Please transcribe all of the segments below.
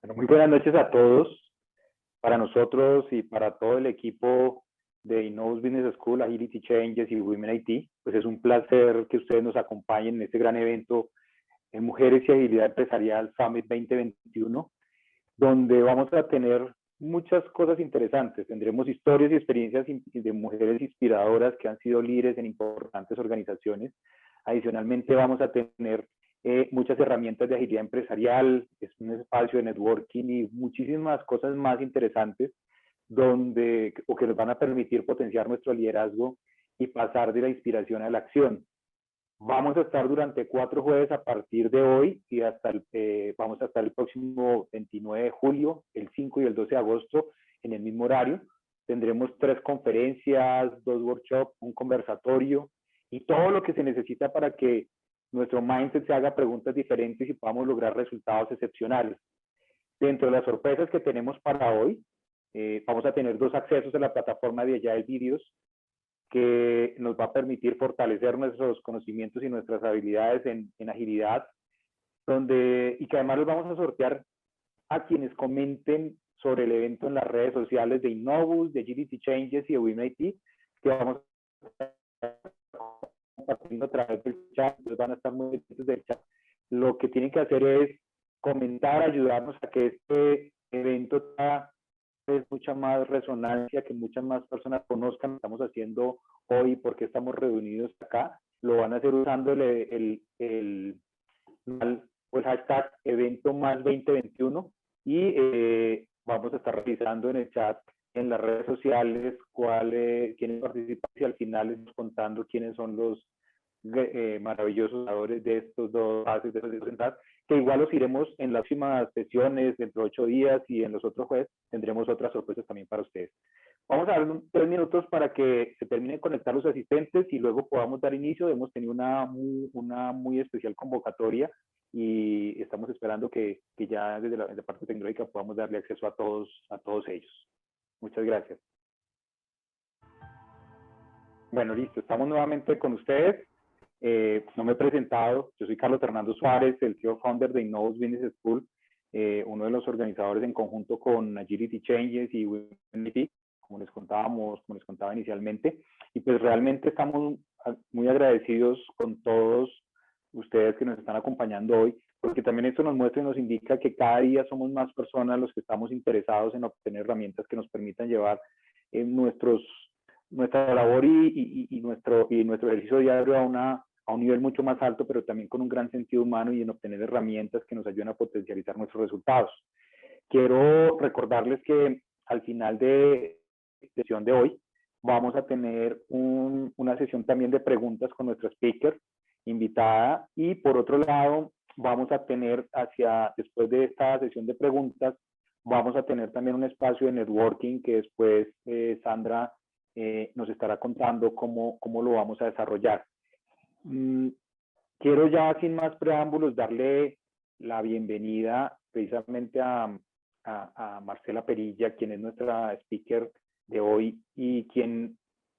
Bueno, muy buenas noches a todos. Para nosotros y para todo el equipo de Innovus Business School, Agility Changes y Women IT, pues es un placer que ustedes nos acompañen en este gran evento en Mujeres y Agilidad Empresarial Summit 2021, donde vamos a tener muchas cosas interesantes. Tendremos historias y experiencias de mujeres inspiradoras que han sido líderes en importantes organizaciones. Adicionalmente vamos a tener muchas herramientas de agilidad empresarial, es un espacio de networking y muchísimas cosas más interesantes que nos van a permitir potenciar nuestro liderazgo y pasar de la inspiración a la acción. Vamos a estar durante 4 jueves a partir de hoy y vamos a estar el próximo 29 de julio, el 5 y el 12 de agosto en el mismo horario. Tendremos 3 conferencias, 2 workshops, un conversatorio y todo lo que se necesita para que nuestro mindset se haga preguntas diferentes y podamos lograr resultados excepcionales. Dentro de las sorpresas que tenemos para hoy, vamos a tener 2 accesos a la plataforma de Agile Videos que nos va a permitir fortalecer nuestros conocimientos y nuestras habilidades en agilidad, y que además los vamos a sortear a quienes comenten sobre el evento en las redes sociales de Innovus, de Agility Changes y de Women IT, que vamos a compartiendo a través del chat, pues van a estar muy atentos del chat. Lo que tienen que hacer es comentar, ayudarnos a que este evento tenga mucha más resonancia, que muchas más personas conozcan lo que estamos haciendo hoy, porque estamos reunidos acá. Lo van a hacer usando el hashtag evento más 2021 y vamos a estar revisando en el chat en las redes sociales quiénes participan y al final les vamos contando quiénes son los maravillosos ganadores de estos 2 pases, de estos 2 entradas, que igual los iremos en las próximas sesiones, dentro de 8 días, y en los otros jueves tendremos otras sorpresas también para ustedes. Vamos a dar 3 minutos para que se terminen de conectar los asistentes y luego podamos dar inicio. Hemos tenido una muy especial convocatoria y estamos esperando que ya desde la parte tecnológica podamos darle acceso a todos ellos. Muchas gracias. Bueno, listo, estamos nuevamente con ustedes. No me he presentado, yo soy Carlos Fernando Suárez, el CEO Founder de Innovus Business School, uno de los organizadores en conjunto con Agility Changes y Women IT, como les contaba inicialmente, y pues realmente estamos muy agradecidos con todos ustedes que nos están acompañando hoy, porque también esto nos muestra y nos indica que cada día somos más personas los que estamos interesados en obtener herramientas que nos permitan llevar nuestra labor y nuestro ejercicio diario a un nivel mucho más alto, pero también con un gran sentido humano y en obtener herramientas que nos ayuden a potencializar nuestros resultados. Quiero recordarles que al final de la sesión de hoy vamos a tener una sesión también de preguntas con nuestra speaker invitada, y por otro lado vamos a tener después de esta sesión de preguntas, vamos a tener también un espacio de networking que después Sandra nos estará contando cómo lo vamos a desarrollar. Quiero ya sin más preámbulos darle la bienvenida precisamente a Marcela Perilla, quien es nuestra speaker de hoy y quien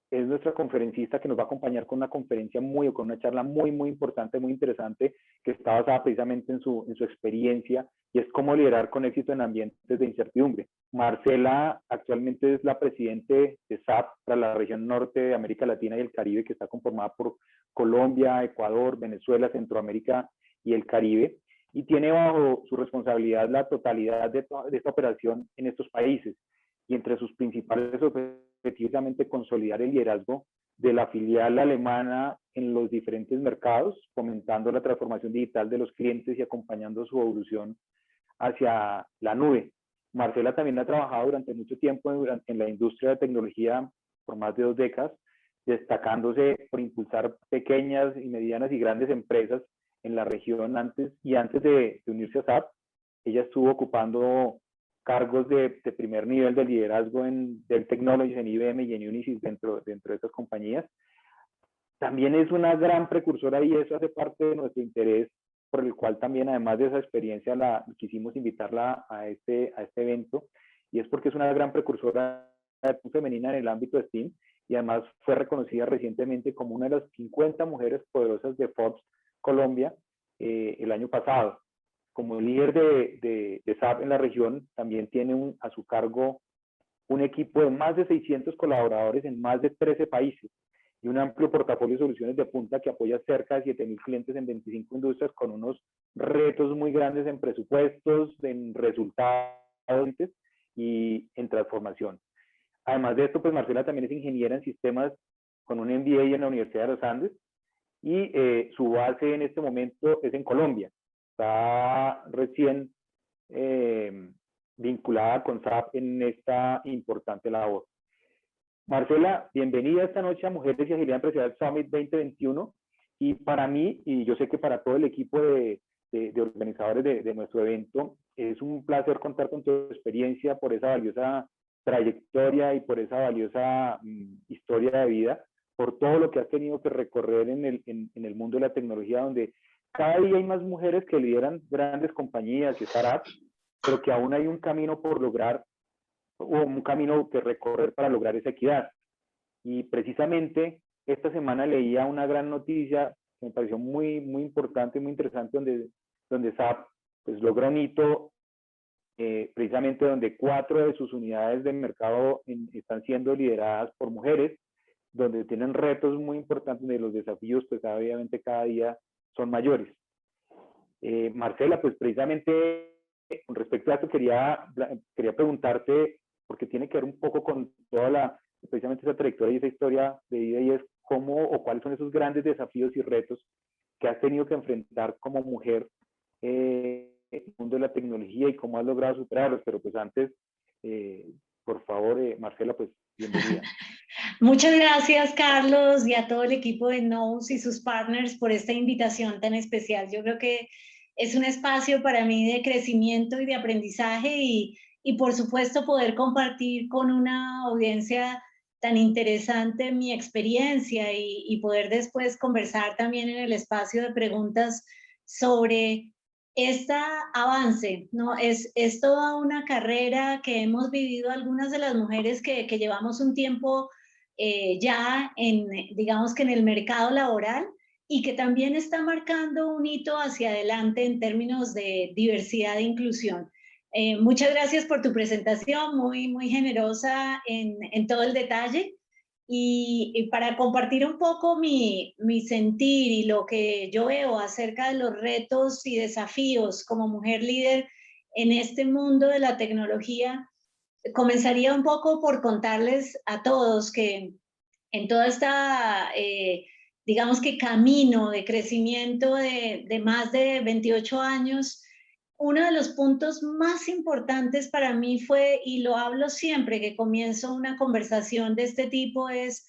es nuestra conferencista que nos va a acompañar con una charla muy importante, muy interesante, que está basada precisamente en su experiencia, y es cómo liderar con éxito en ambientes de incertidumbre. Marcela actualmente es la presidente de SAP para la región norte de América Latina y el Caribe, que está conformada por Colombia, Ecuador, Venezuela, Centroamérica y el Caribe, y tiene bajo su responsabilidad la totalidad de esta operación en estos países, y entre sus principales objetivos, consolidar el liderazgo de la filial alemana en los diferentes mercados, fomentando la transformación digital de los clientes y acompañando su evolución hacia la nube. Marcela también ha trabajado durante mucho tiempo en la industria de tecnología por más de 2 décadas, destacándose por impulsar pequeñas y medianas y grandes empresas en la región antes de unirse a SAP. Ella estuvo ocupando cargos de primer nivel de liderazgo en Dell Technologies, en IBM y en Unisys dentro de estas compañías. También es una gran precursora y eso hace parte de nuestro interés, por el cual también, además de esa experiencia, quisimos invitarla a este evento, y es porque es una gran precursora femenina en el ámbito de STEAM, y además fue reconocida recientemente como una de las 50 mujeres poderosas de Forbes Colombia el año pasado. como líder de SAP en la región, también tiene a su cargo un equipo de más de 600 colaboradores en más de 13 países y un amplio portafolio de soluciones de punta que apoya cerca de 7.000 clientes en 25 industrias con unos retos muy grandes en presupuestos, en resultados y en transformación. Además de esto, pues Marcela también es ingeniera en sistemas con un MBA en la Universidad de los Andes y su base en este momento es en Colombia. Está recién vinculada con SAP en esta importante labor. Marcela, bienvenida esta noche a Mujeres y Agilidad Empresarial Summit 2021. Y para mí, y yo sé que para todo el equipo de organizadores de nuestro evento, es un placer contar con tu experiencia por esa valiosa trayectoria y por esa valiosa historia de vida, por todo lo que has tenido que recorrer en el mundo de la tecnología, donde cada día hay más mujeres que lideran grandes compañías y startups, pero que aún hay un camino por lograr, o un camino que recorrer para lograr esa equidad. Y precisamente esta semana leía una gran noticia que me pareció muy, muy importante, muy interesante, donde SAP pues, logra un hito, precisamente donde 4 de sus unidades de mercado están siendo lideradas por mujeres, donde tienen retos muy importantes, donde los desafíos pues obviamente cada día son mayores. Marcela, pues precisamente con respecto a esto quería preguntarte, porque tiene que ver un poco con toda precisamente esa trayectoria y esa historia de vida, y es cómo o cuáles son esos grandes desafíos y retos que has tenido que enfrentar como mujer en el mundo de la tecnología y cómo has logrado superarlos. Pero pues antes, por favor, Marcela, pues bienvenida. Muchas gracias, Carlos, y a todo el equipo de Knows y sus partners por esta invitación tan especial. Yo creo que es un espacio para mí de crecimiento y de aprendizaje y por supuesto poder compartir con una audiencia tan interesante mi experiencia y poder después conversar también en el espacio de preguntas sobre este avance, ¿no? Es toda una carrera que hemos vivido algunas de las mujeres que llevamos un tiempo ya digamos que en el mercado laboral y que también está marcando un hito hacia adelante en términos de diversidad e inclusión. Muchas gracias por tu presentación, muy, muy generosa en todo el detalle. Y para compartir un poco mi sentir y lo que yo veo acerca de los retos y desafíos como mujer líder en este mundo de la tecnología, comenzaría un poco por contarles a todos que en toda esta, digamos que camino de crecimiento de más de 28 años, uno de los puntos más importantes para mí fue, y lo hablo siempre que comienzo una conversación de este tipo, es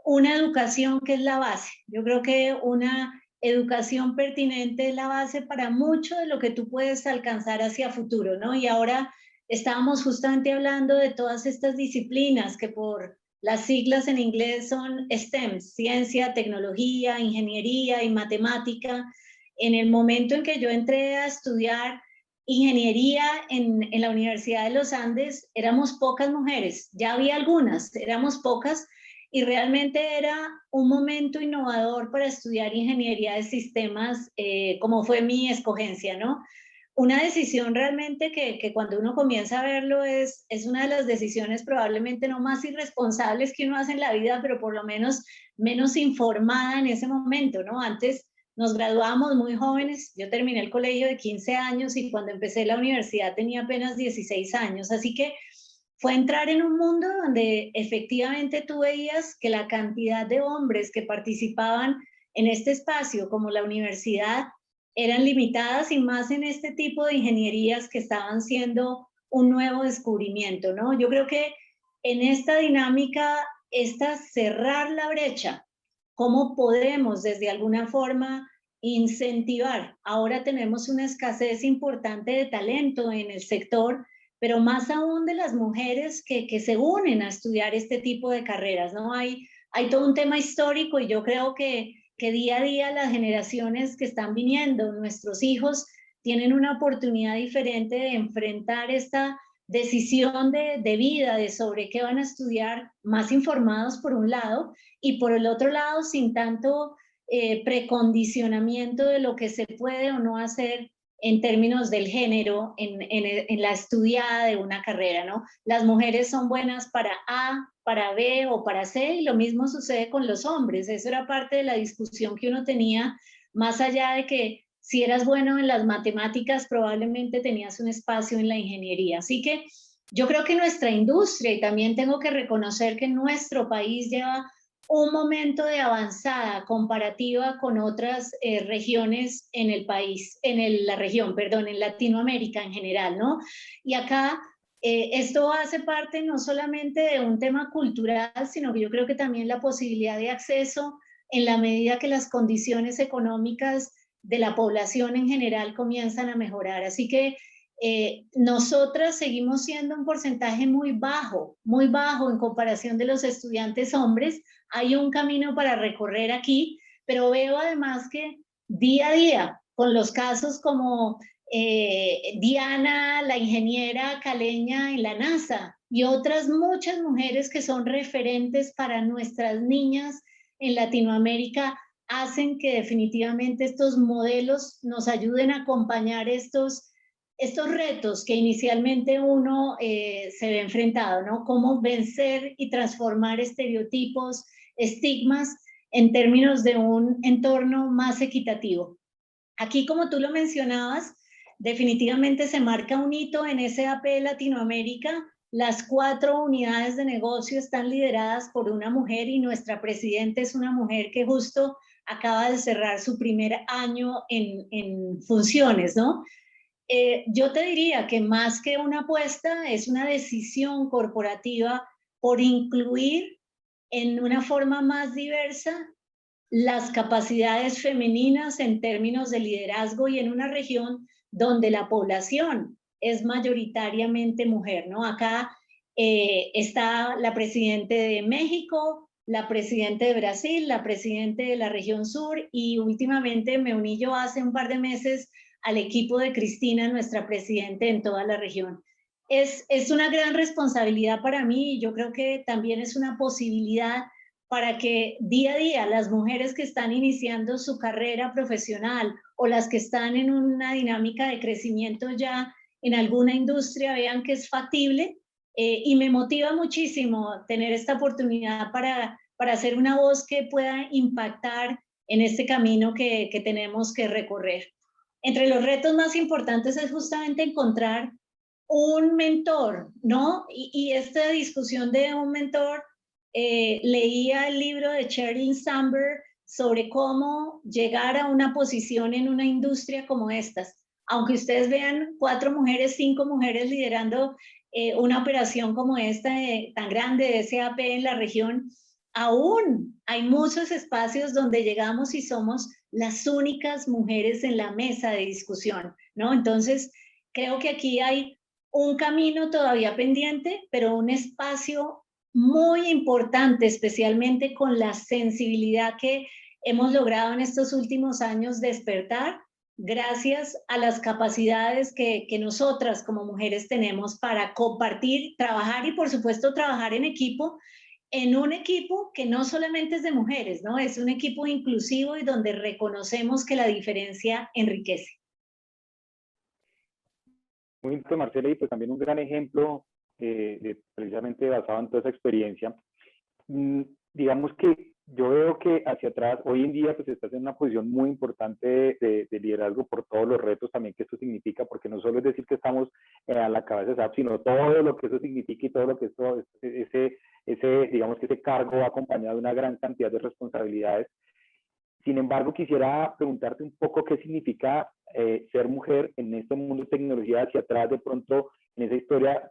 una educación que es la base. Yo creo que una educación pertinente es la base para mucho de lo que tú puedes alcanzar hacia futuro, ¿no? Y ahora estábamos justamente hablando de todas estas disciplinas que por las siglas en inglés son STEM, ciencia, tecnología, ingeniería y matemática. En el momento en que yo entré a estudiar ingeniería en la Universidad de los Andes, éramos pocas mujeres, ya había algunas, éramos pocas, y realmente era un momento innovador para estudiar ingeniería de sistemas, como fue mi escogencia, ¿no? Una decisión realmente que cuando uno comienza a verlo es una de las decisiones probablemente no más irresponsables que uno hace en la vida, pero por lo menos menos informada en ese momento, ¿no? Antes nos graduábamos muy jóvenes, yo terminé el colegio de 15 años y cuando empecé la universidad tenía apenas 16 años, así que fue entrar en un mundo donde efectivamente tú veías que la cantidad de hombres que participaban en este espacio, como la universidad, eran limitadas y más en este tipo de ingenierías que estaban siendo un nuevo descubrimiento, ¿no? Yo creo que en esta dinámica, cerrar la brecha, ¿cómo podemos desde alguna forma incentivar? Ahora tenemos una escasez importante de talento en el sector, pero más aún de las mujeres que se unen a estudiar este tipo de carreras, ¿no? Hay todo un tema histórico y yo creo que día a día las generaciones que están viniendo, nuestros hijos, tienen una oportunidad diferente de enfrentar esta decisión de vida, de sobre qué van a estudiar, más informados por un lado, y por el otro lado, sin tanto precondicionamiento de lo que se puede o no hacer en términos del género en la estudiada de una carrera, ¿no? Las mujeres son buenas para A, para B o para C, y lo mismo sucede con los hombres. Eso era parte de la discusión que uno tenía, más allá de que si eras bueno en las matemáticas, probablemente tenías un espacio en la ingeniería. Así que yo creo que nuestra industria, y también tengo que reconocer que nuestro país lleva un momento de avanzada comparativa con otras regiones en el país, la región, perdón, en Latinoamérica en general, ¿no? Y acá esto hace parte no solamente de un tema cultural, sino que yo creo que también la posibilidad de acceso en la medida que las condiciones económicas de la población en general comienzan a mejorar. Así que nosotras seguimos siendo un porcentaje muy bajo en comparación de los estudiantes hombres. Hay un camino para recorrer aquí, pero veo además que día a día, con los casos como Diana, la ingeniera caleña en la NASA, y otras muchas mujeres que son referentes para nuestras niñas en Latinoamérica, hacen que definitivamente estos modelos nos ayuden a acompañar estos retos que inicialmente uno se ve enfrentado, ¿no? Cómo vencer y transformar estereotipos, estigmas, en términos de un entorno más equitativo. Aquí, como tú lo mencionabas, definitivamente se marca un hito en SAP Latinoamérica. Las 4 unidades de negocio están lideradas por una mujer y nuestra presidenta es una mujer que justo acaba de cerrar su primer año en funciones, ¿no? Yo te diría que más que una apuesta, es una decisión corporativa por incluir en una forma más diversa las capacidades femeninas en términos de liderazgo y en una región donde la población es mayoritariamente mujer, ¿no? Acá está la presidenta de México, la presidenta de Brasil, la presidenta de la región sur, y últimamente me uní yo hace un par de meses al equipo de Cristina, nuestra presidenta en toda la región. Es una gran responsabilidad para mí, y yo creo que también es una posibilidad para que día a día las mujeres que están iniciando su carrera profesional o las que están en una dinámica de crecimiento ya en alguna industria vean que es factible, y me motiva muchísimo tener esta oportunidad para ser una voz que pueda impactar en este camino que tenemos que recorrer. Entre los retos más importantes es justamente encontrar un mentor, ¿no? Y esta discusión de un mentor, leía el libro de Sheryl Sandberg sobre cómo llegar a una posición en una industria como estas. Aunque ustedes vean 4 mujeres, 5 mujeres liderando una operación como esta, tan grande de SAP en la región, aún hay muchos espacios donde llegamos y somos las únicas mujeres en la mesa de discusión, ¿no? Entonces, creo que aquí hay un camino todavía pendiente, pero un espacio muy importante, especialmente con la sensibilidad que hemos logrado en estos últimos años despertar, gracias a las capacidades que nosotras como mujeres tenemos para compartir, trabajar y por supuesto trabajar en un equipo que no solamente es de mujeres, ¿no? Es un equipo inclusivo y donde reconocemos que la diferencia enriquece. Muy bien, Marcela, y pues también un gran ejemplo precisamente basado en toda esa experiencia. Digamos que yo veo que hacia atrás, hoy en día, pues estás en una posición muy importante de liderazgo por todos los retos también que esto significa, porque no solo es decir que estamos a la cabeza de SAP, sino todo lo que eso significa y todo lo que esto, digamos que ese cargo va acompañado de una gran cantidad de responsabilidades. Sin embargo, quisiera preguntarte un poco qué significa ser mujer en este mundo de tecnología. Hacia atrás, de pronto, en esa historia,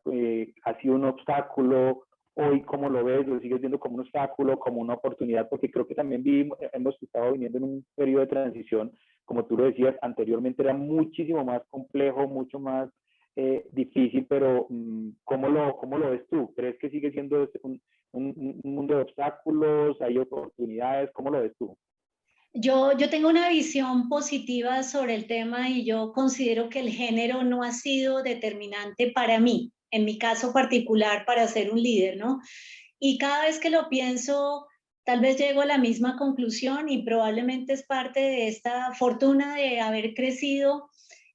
ha sido un obstáculo. Hoy, ¿cómo lo ves? ¿Lo sigues viendo como un obstáculo, como una oportunidad? Porque creo que también hemos estado viniendo en un periodo de transición, como tú lo decías, anteriormente era muchísimo más complejo, mucho más difícil, pero ¿cómo lo ves tú? ¿Crees que sigue siendo un mundo de obstáculos? ¿Hay oportunidades? ¿Cómo lo ves tú? Yo tengo una visión positiva sobre el tema y yo considero que el género no ha sido determinante para mí, en mi caso particular, para ser un líder, ¿no? Y cada vez que lo pienso, tal vez llego a la misma conclusión, y probablemente es parte de esta fortuna de haber crecido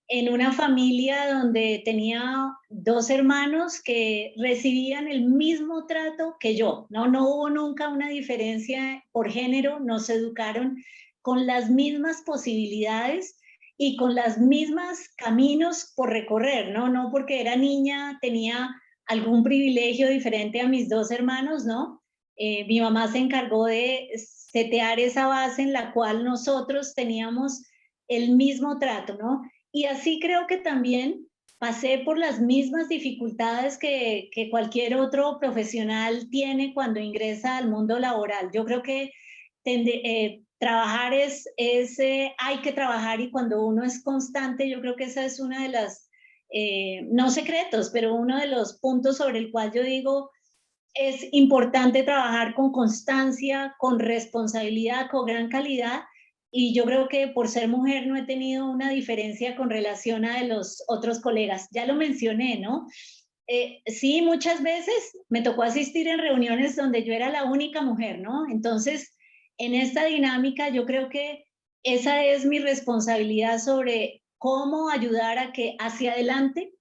en una familia donde tenía dos hermanos que recibían el mismo trato que yo, ¿no? No hubo nunca una diferencia por género, nos educaron con las mismas posibilidades y con las mismas caminos por recorrer, ¿no? No porque era niña tenía algún privilegio diferente a mis dos hermanos, ¿no? Mi mamá se encargó de setear esa base en la cual nosotros teníamos el mismo trato, ¿no? Y así creo que también pasé por las mismas dificultades que cualquier otro profesional tiene cuando ingresa al mundo laboral. Yo creo que trabajar hay que trabajar, y cuando uno es constante, yo creo que esa es una de las, no secretos, pero uno de los puntos sobre el cual yo digo, es importante trabajar con constancia, con responsabilidad, con gran calidad, y yo creo que por ser mujer no he tenido una diferencia con relación a de los otros colegas. Ya lo mencioné, ¿no? Sí, muchas veces me tocó asistir en reuniones donde yo era la única mujer, ¿no? Entonces, en esta dinámica yo creo que esa es mi responsabilidad sobre cómo ayudar a que hacia adelante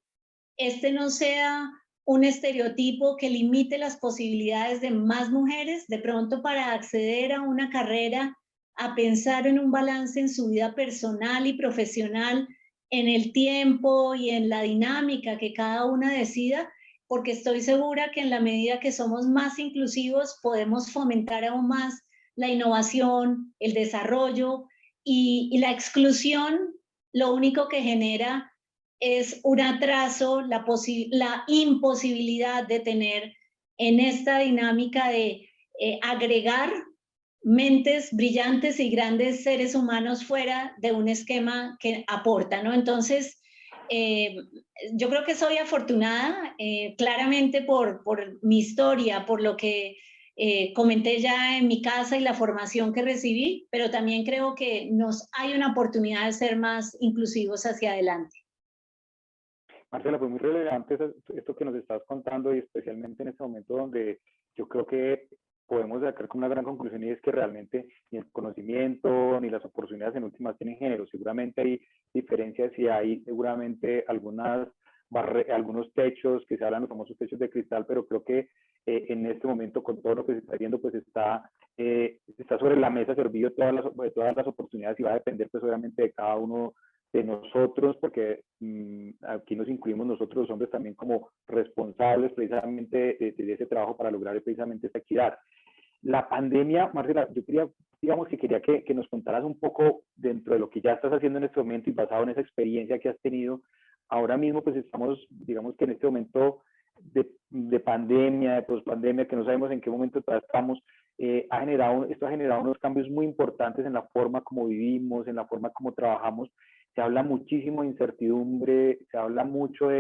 este no sea un estereotipo que limite las posibilidades de más mujeres, de pronto para acceder a una carrera, a pensar en un balance en su vida personal y profesional, en el tiempo y en la dinámica que cada una decida, porque estoy segura que en la medida que somos más inclusivos podemos fomentar aún más la innovación, el desarrollo y la exclusión, lo único que genera es un atraso, la imposibilidad de tener en esta dinámica de agregar mentes brillantes y grandes seres humanos fuera de un esquema que aporta, ¿no? Entonces, eh, yo creo que soy afortunada, claramente por mi historia, por lo que comenté ya en mi casa y la formación que recibí, pero también creo que hay una oportunidad de ser más inclusivos hacia adelante. Marcela, pues muy relevante esto que nos estás contando, y especialmente en este momento donde yo creo que podemos sacar con una gran conclusión, y es que realmente ni el conocimiento ni las oportunidades en últimas tienen género. Seguramente hay diferencias y hay seguramente algunos techos que se hablan, los famosos techos de cristal, pero creo que en este momento, con todo lo que se está viendo, pues está sobre la mesa servido todas las oportunidades, y va a depender pues obviamente de cada uno de nosotros, porque aquí nos incluimos nosotros los hombres también como responsables precisamente de ese trabajo para lograr precisamente esta equidad. La pandemia, Marcela, yo quería, digamos que quería que nos contaras un poco dentro de lo que ya estás haciendo en este momento y basado en esa experiencia que has tenido. Ahora mismo pues estamos, digamos que en este momento de pandemia, de pospandemia, que no sabemos en qué momento estamos, esto ha generado unos cambios muy importantes en la forma como vivimos, en la forma como trabajamos. Se habla muchísimo de incertidumbre, se habla mucho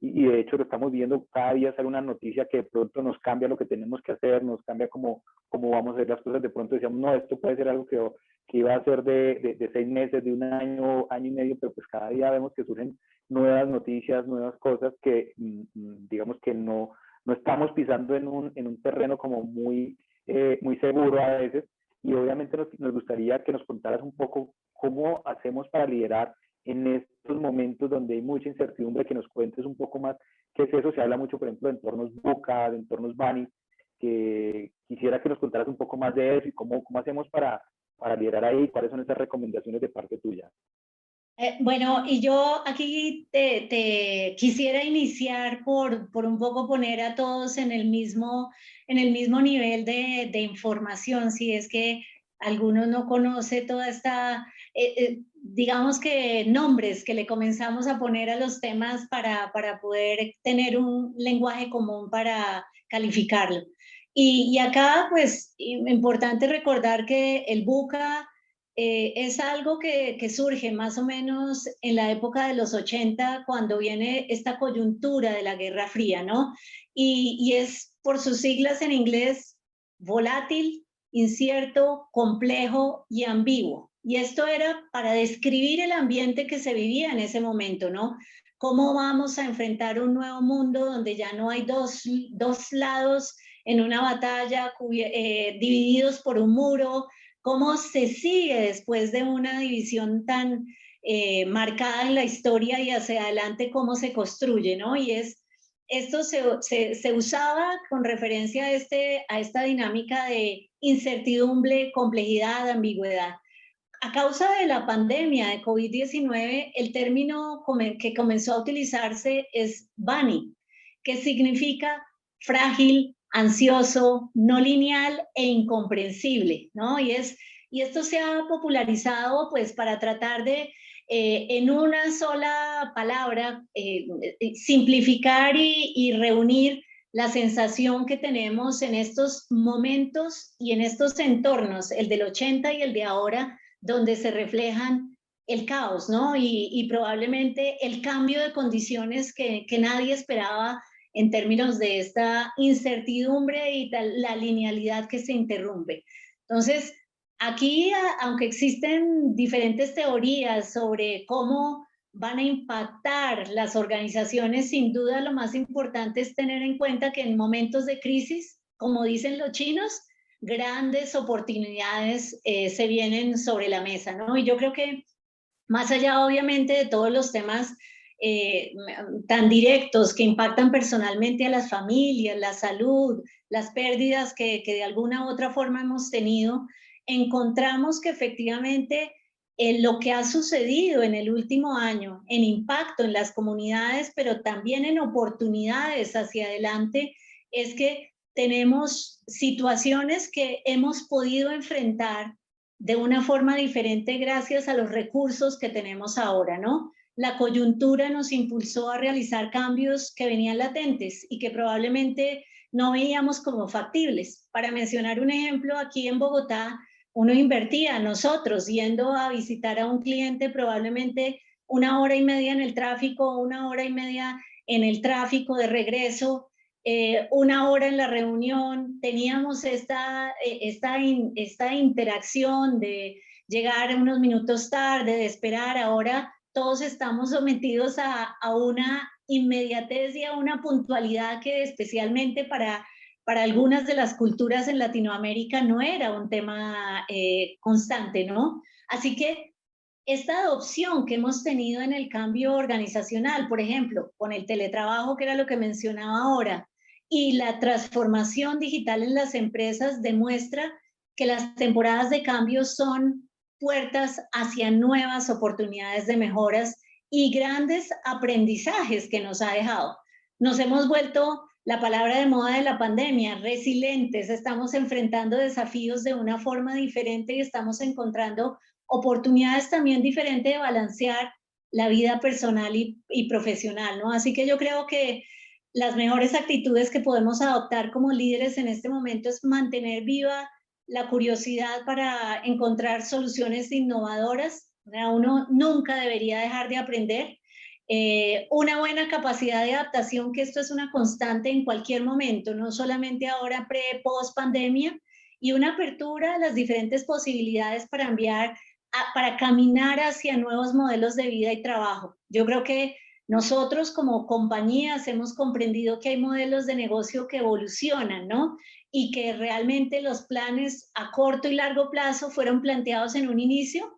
y de hecho lo estamos viendo, cada día sale una noticia que de pronto nos cambia lo que tenemos que hacer, nos cambia cómo vamos a hacer las cosas. De pronto decíamos, no, esto puede ser algo que iba a ser de 6 meses, de un año, año y medio, pero pues cada día vemos que surgen nuevas noticias, nuevas cosas que digamos que no estamos pisando en un terreno como muy seguro a veces. Y obviamente nos gustaría que nos contaras un poco cómo hacemos para liderar en estos momentos donde hay mucha incertidumbre, que nos cuentes un poco más qué es eso. Se habla mucho, por ejemplo, de entornos VUCA, de entornos BANI, que quisiera que nos contaras un poco más de eso y cómo hacemos para liderar ahí, cuáles son esas recomendaciones de parte tuya. Bueno, y yo aquí te quisiera iniciar por un poco poner a todos en el mismo nivel de información, si es que alguno no conoce toda esta, digamos que nombres que le comenzamos a poner a los temas para poder tener un lenguaje común para calificarlo. Y acá, pues, importante recordar que el BUCA es algo que surge más o menos en la época de los 80, cuando viene esta coyuntura de la Guerra Fría, ¿no? Y es por sus siglas en inglés: volátil, incierto, complejo y ambiguo. Y esto era para describir el ambiente que se vivía en ese momento, ¿no? ¿Cómo vamos a enfrentar un nuevo mundo donde ya no hay dos lados en una batalla divididos por un muro? ¿Cómo se sigue después de una división tan marcada en la historia y hacia adelante cómo se construye, ¿no? Y esto se usaba con referencia a esta dinámica de incertidumbre, complejidad, ambigüedad. A causa de la pandemia de COVID-19, el término que comenzó a utilizarse es bunny, que significa frágil, ansioso, no lineal e incomprensible, ¿no? Y esto se ha popularizado pues para tratar de, en una sola palabra, simplificar y reunir la sensación que tenemos en estos momentos y en estos entornos, el del 80 y el de ahora, donde se reflejan el caos, ¿no? Y probablemente el cambio de condiciones que nadie esperaba en términos de esta incertidumbre y la linealidad que se interrumpe. Entonces, aquí, aunque existen diferentes teorías sobre cómo van a impactar las organizaciones, sin duda lo más importante es tener en cuenta que en momentos de crisis, como dicen los chinos, grandes oportunidades se vienen sobre la mesa, ¿no? Y yo creo que más allá obviamente de todos los temas tan directos que impactan personalmente a las familias, la salud, las pérdidas que de alguna u otra forma hemos tenido, encontramos que efectivamente lo que ha sucedido en el último año, en impacto en las comunidades, pero también en oportunidades hacia adelante, es que tenemos situaciones que hemos podido enfrentar de una forma diferente gracias a los recursos que tenemos ahora, ¿no? La coyuntura nos impulsó a realizar cambios que venían latentes y que probablemente no veíamos como factibles. Para mencionar un ejemplo, aquí en Bogotá, uno invertía, nosotros, yendo a visitar a un cliente probablemente 1 hora y media en el tráfico, 1 hora y media en el tráfico de regreso, 1 hora en la reunión, teníamos esta interacción de llegar unos minutos tarde, de esperar. Ahora todos estamos sometidos a una inmediatez y a una puntualidad que especialmente para algunas de las culturas en Latinoamérica no era un tema constante, ¿no? Así que esta adopción que hemos tenido en el cambio organizacional, por ejemplo, con el teletrabajo, que era lo que mencionaba ahora, y la transformación digital en las empresas, demuestra que las temporadas de cambio son puertas hacia nuevas oportunidades de mejoras y grandes aprendizajes que nos ha dejado. Nos hemos vuelto la palabra de moda de la pandemia, resilientes, estamos enfrentando desafíos de una forma diferente y estamos encontrando oportunidades también diferentes de balancear la vida personal y profesional, ¿no? Así que yo creo que las mejores actitudes que podemos adoptar como líderes en este momento es mantener viva la curiosidad para encontrar soluciones innovadoras. Uno nunca debería dejar de aprender. Una buena capacidad de adaptación, que esto es una constante en cualquier momento, no solamente ahora post pandemia, y una apertura a las diferentes posibilidades para caminar hacia nuevos modelos de vida y trabajo. Yo creo que nosotros como compañías hemos comprendido que hay modelos de negocio que evolucionan, ¿no? Y que realmente los planes a corto y largo plazo fueron planteados en un inicio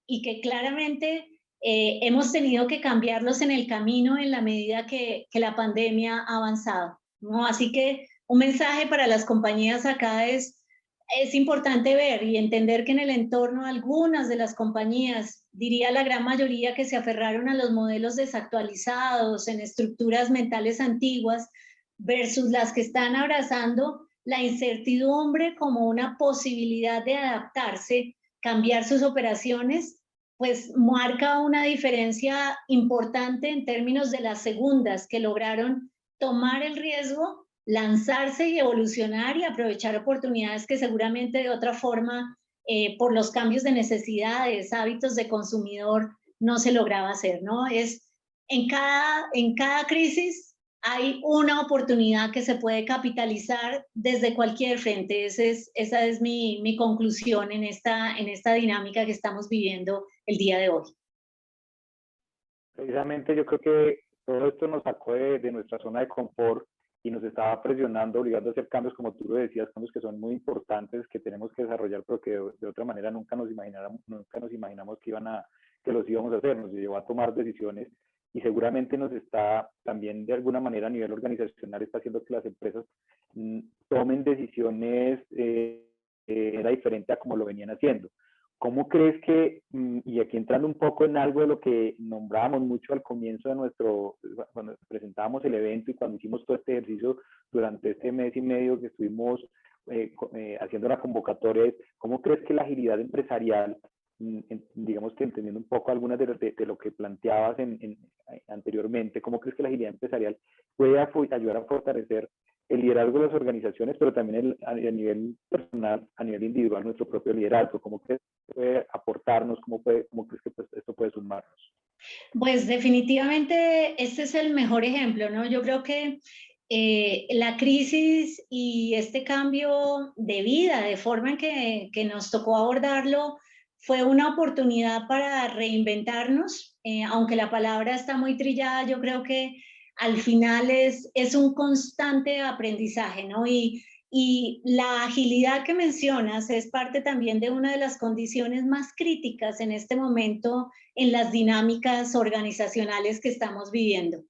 y que claramente hemos tenido que cambiarlos en el camino en la medida que la pandemia ha avanzado, ¿no? Así que un mensaje para las compañías acá es importante ver y entender que en el entorno algunas de las compañías, diría la gran mayoría, que se aferraron a los modelos desactualizados, en estructuras mentales antiguas, versus las que están abrazando la incertidumbre como una posibilidad de adaptarse, cambiar sus operaciones, pues marca una diferencia importante en términos de las segundas que lograron tomar el riesgo, lanzarse y evolucionar y aprovechar oportunidades que seguramente de otra forma, por los cambios de necesidades, hábitos de consumidor, no se lograba hacer, ¿no? En cada crisis hay una oportunidad que se puede capitalizar desde cualquier frente. Esa es mi conclusión en esta dinámica que estamos viviendo el día de hoy. Precisamente yo creo que todo esto nos sacó de nuestra zona de confort y nos estaba presionando, obligando a hacer cambios, como tú lo decías, cambios que son muy importantes, que tenemos que desarrollar, pero que de otra manera nunca nos imaginamos que los íbamos a hacer, nos llevó a tomar decisiones y seguramente nos está también de alguna manera a nivel organizacional está haciendo que las empresas tomen decisiones era diferente a como lo venían haciendo. ¿Cómo crees que, y aquí entrando un poco en algo de lo que nombrábamos mucho al comienzo de cuando presentábamos el evento y cuando hicimos todo este ejercicio durante este mes y medio que estuvimos haciendo la convocatoria, ¿cómo crees que la agilidad empresarial, digamos que entendiendo un poco algunas de lo que planteabas anteriormente, cómo crees que la agilidad empresarial puede ayudar a fortalecer el liderazgo de las organizaciones, pero también a nivel personal, a nivel individual, nuestro propio liderazgo? ¿Cómo crees que puede aportarnos? ¿Cómo crees que esto puede sumarnos? Pues definitivamente este es el mejor ejemplo, ¿no? Yo creo que la crisis y este cambio de vida, de forma en que nos tocó abordarlo, fue una oportunidad para reinventarnos, aunque la palabra está muy trillada, yo creo que al final es un constante aprendizaje, ¿no? Y la agilidad que mencionas es parte también de una de las condiciones más críticas en este momento en las dinámicas organizacionales que estamos viviendo.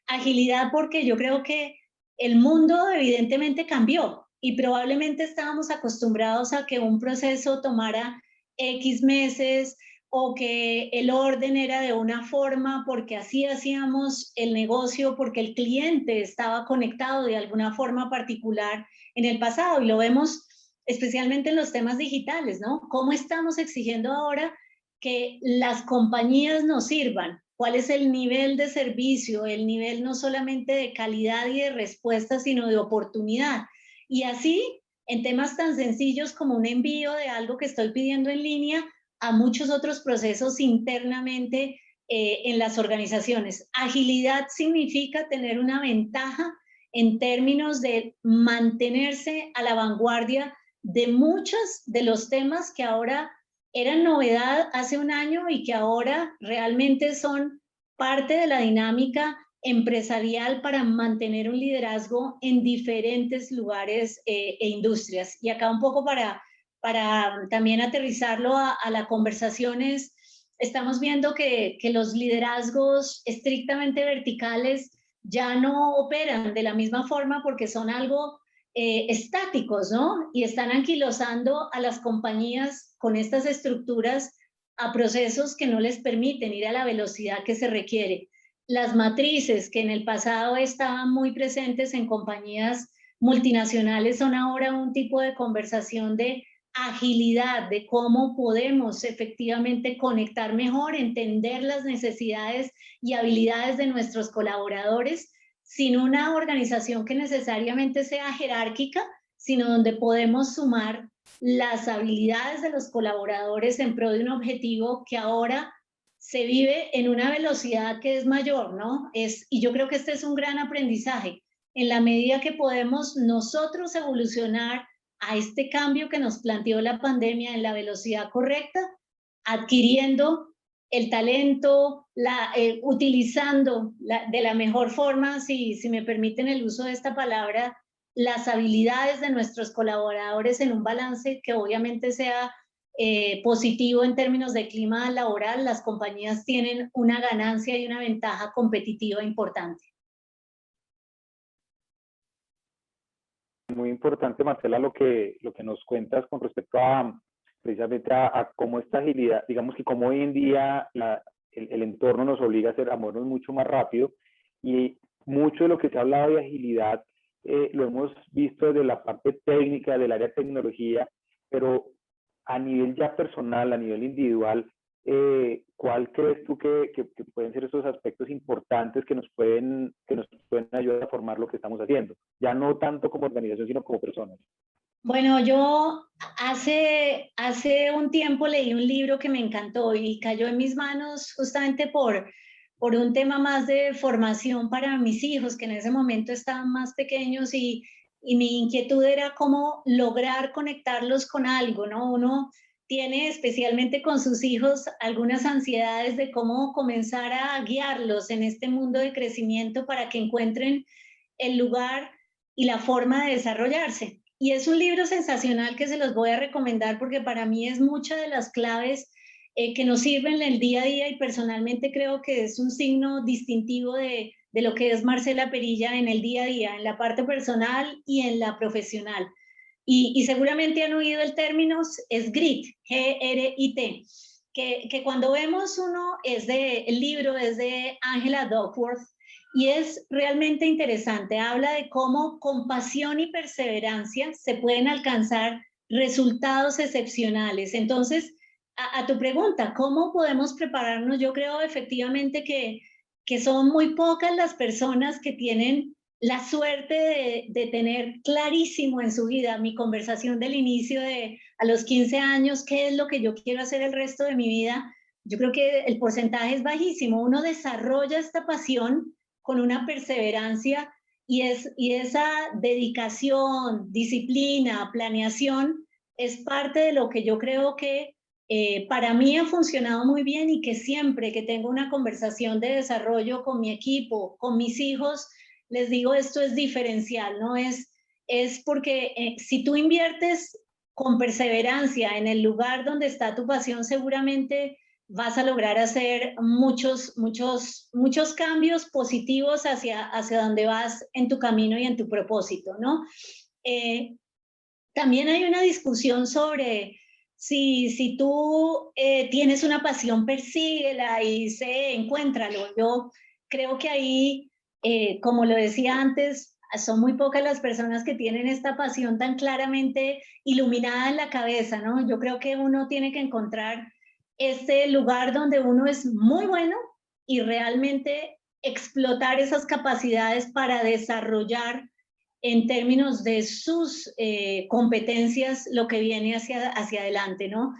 Agilidad porque yo creo que el mundo evidentemente cambió y probablemente estábamos acostumbrados a que un proceso tomara X meses o que el orden era de una forma porque así hacíamos el negocio, porque el cliente estaba conectado de alguna forma particular en el pasado, y lo vemos especialmente en los temas digitales, ¿no? ¿Cómo estamos exigiendo ahora que las compañías nos sirvan? ¿Cuál es el nivel de servicio, el nivel no solamente de calidad y de respuesta, sino de oportunidad? Y así, en temas tan sencillos como un envío de algo que estoy pidiendo en línea, a muchos otros procesos internamente en las organizaciones. Agilidad significa tener una ventaja en términos de mantenerse a la vanguardia de muchos de los temas que ahora eran novedad hace un año y que ahora realmente son parte de la dinámica empresarial para mantener un liderazgo en diferentes lugares e industrias. Y acá un poco para también aterrizarlo a la conversación estamos viendo que los liderazgos estrictamente verticales ya no operan de la misma forma porque son algo estáticos, ¿no? Y están anquilosando a las compañías con estas estructuras a procesos que no les permiten ir a la velocidad que se requiere. Las matrices que en el pasado estaban muy presentes en compañías multinacionales son ahora un tipo de conversación de agilidad, de cómo podemos efectivamente conectar mejor, entender las necesidades y habilidades de nuestros colaboradores sin una organización que necesariamente sea jerárquica, sino donde podemos sumar las habilidades de los colaboradores en pro de un objetivo que ahora se vive en una velocidad que es mayor, ¿no? Y yo creo que este es un gran aprendizaje. En la medida que podemos nosotros evolucionar a este cambio que nos planteó la pandemia en la velocidad correcta, adquiriendo el talento, utilizando de la mejor forma, si me permiten el uso de esta palabra, las habilidades de nuestros colaboradores en un balance que obviamente sea positivo en términos de clima laboral, las compañías tienen una ganancia y una ventaja competitiva importante. Muy importante, Marcela, lo que nos cuentas con respecto precisamente a cómo esta agilidad, digamos que como hoy en día el entorno nos obliga a movernos mucho más rápido, y mucho de lo que se ha hablado de agilidad lo hemos visto desde la parte técnica del área de tecnología, pero a nivel ya personal, a nivel individual, ¿cuál crees tú que pueden ser esos aspectos importantes que nos pueden ayudar a formar lo que estamos haciendo? Ya no tanto como organización, sino como personas. Bueno, yo hace un tiempo leí un libro que me encantó y cayó en mis manos justamente por un tema más de formación para mis hijos, que en ese momento estaban más pequeños, y mi inquietud era cómo lograr conectarlos con algo, ¿no? Uno tiene especialmente con sus hijos algunas ansiedades de cómo comenzar a guiarlos en este mundo de crecimiento para que encuentren el lugar y la forma de desarrollarse. Y es un libro sensacional que se los voy a recomendar porque para mí es muchas de las claves que nos sirven en el día a día y personalmente creo que es un signo distintivo de lo que es Marcela Perilla en el día a día, en la parte personal y en la profesional. Y seguramente han oído el término, es GRIT, G-R-I-T, que cuando vemos uno, el libro es de Angela Duckworth, y es realmente interesante. Habla de cómo con pasión y perseverancia se pueden alcanzar resultados excepcionales. Entonces, a tu pregunta, ¿cómo podemos prepararnos? Yo creo efectivamente que son muy pocas las personas que tienen la suerte de tener clarísimo en su vida, mi conversación del inicio de a los 15 años, qué es lo que yo quiero hacer el resto de mi vida. Yo creo que el porcentaje es bajísimo. Uno desarrolla esta pasión con una perseverancia y esa dedicación, disciplina, planeación es parte de lo que yo creo que para mí ha funcionado muy bien y que siempre que tengo una conversación de desarrollo con mi equipo, con mis hijos, les digo esto es diferencial, ¿no? Es porque si tú inviertes con perseverancia en el lugar donde está tu pasión, seguramente vas a lograr hacer muchos cambios positivos hacia donde vas en tu camino y en tu propósito, ¿no? También hay una discusión sobre si tú tienes una pasión, persíguela y encuéntralo. Yo creo que ahí, como lo decía antes, son muy pocas las personas que tienen esta pasión tan claramente iluminada en la cabeza, ¿no? Yo creo que uno tiene que encontrar este lugar donde uno es muy bueno y realmente explotar esas capacidades para desarrollar en términos de sus competencias lo que viene hacia adelante, ¿no?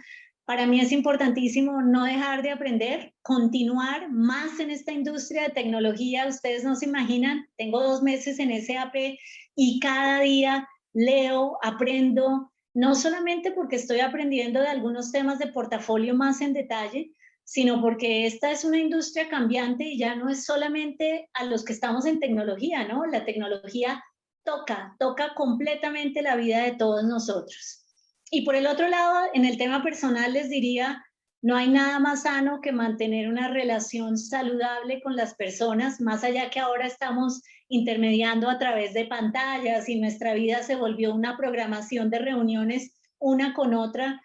Para mí es importantísimo no dejar de aprender, continuar más en esta industria de tecnología. Ustedes no se imaginan, tengo 2 meses en SAP y cada día leo, aprendo, no solamente porque estoy aprendiendo de algunos temas de portafolio más en detalle, sino porque esta es una industria cambiante y ya no es solamente a los que estamos en tecnología, ¿no? La tecnología toca completamente la vida de todos nosotros. Y por el otro lado, en el tema personal les diría, no hay nada más sano que mantener una relación saludable con las personas, más allá que ahora estamos intermediando a través de pantallas y nuestra vida se volvió una programación de reuniones una con otra.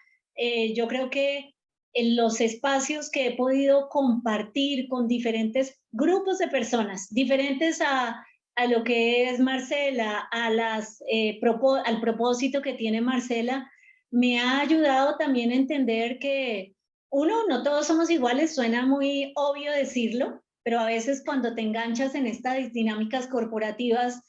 Yo creo que en los espacios que he podido compartir con diferentes grupos de personas, diferentes a lo que es Marcela, al propósito que tiene Marcela, me ha ayudado también a entender que uno, no todos somos iguales, suena muy obvio decirlo, pero a veces cuando te enganchas en estas dinámicas corporativas,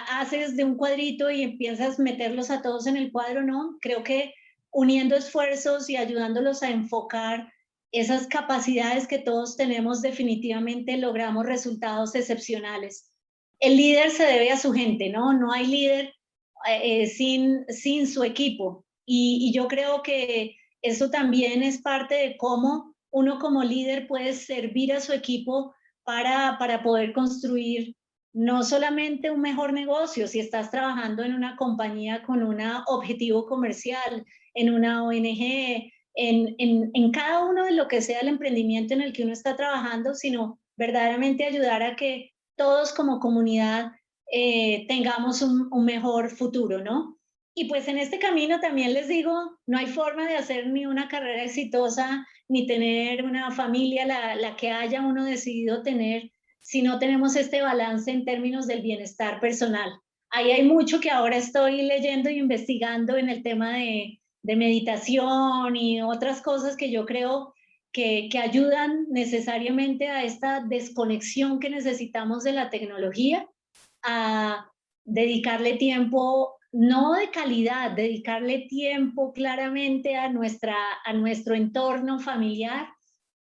haces de un cuadrito y empiezas a meterlos a todos en el cuadro, ¿no? Creo que uniendo esfuerzos y ayudándolos a enfocar esas capacidades que todos tenemos, definitivamente logramos resultados excepcionales. El líder se debe a su gente, ¿no? No hay líder sin su equipo. Y yo creo que eso también es parte de cómo uno como líder puede servir a su equipo para poder construir no solamente un mejor negocio, si estás trabajando en una compañía con un objetivo comercial, en una ONG, en cada uno de lo que sea el emprendimiento en el que uno está trabajando, sino verdaderamente ayudar a que todos como comunidad tengamos un mejor futuro, ¿no? Y pues en este camino también les digo, no hay forma de hacer ni una carrera exitosa, ni tener una familia, la que haya uno decidido tener, si no tenemos este balance en términos del bienestar personal. Ahí hay mucho que ahora estoy leyendo y investigando en el tema de meditación y otras cosas que yo creo que ayudan necesariamente a esta desconexión que necesitamos de la tecnología, a dedicarle tiempo, no de calidad, dedicarle tiempo claramente a nuestro entorno familiar,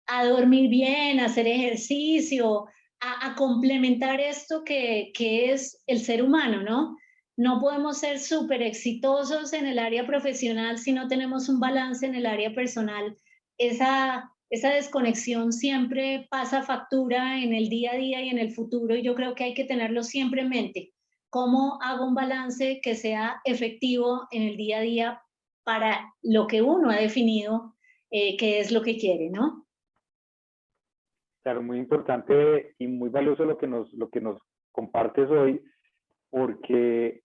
a dormir bien, a hacer ejercicio, a complementar esto que es el ser humano, ¿no? No podemos ser súper exitosos en el área profesional si no tenemos un balance en el área personal. Esa desconexión siempre pasa factura en el día a día y en el futuro, y yo creo que hay que tenerlo siempre en mente. ¿Cómo hago un balance que sea efectivo en el día a día para lo que uno ha definido qué es lo que quiere, ¿no? Claro, muy importante y muy valioso lo que nos compartes hoy, porque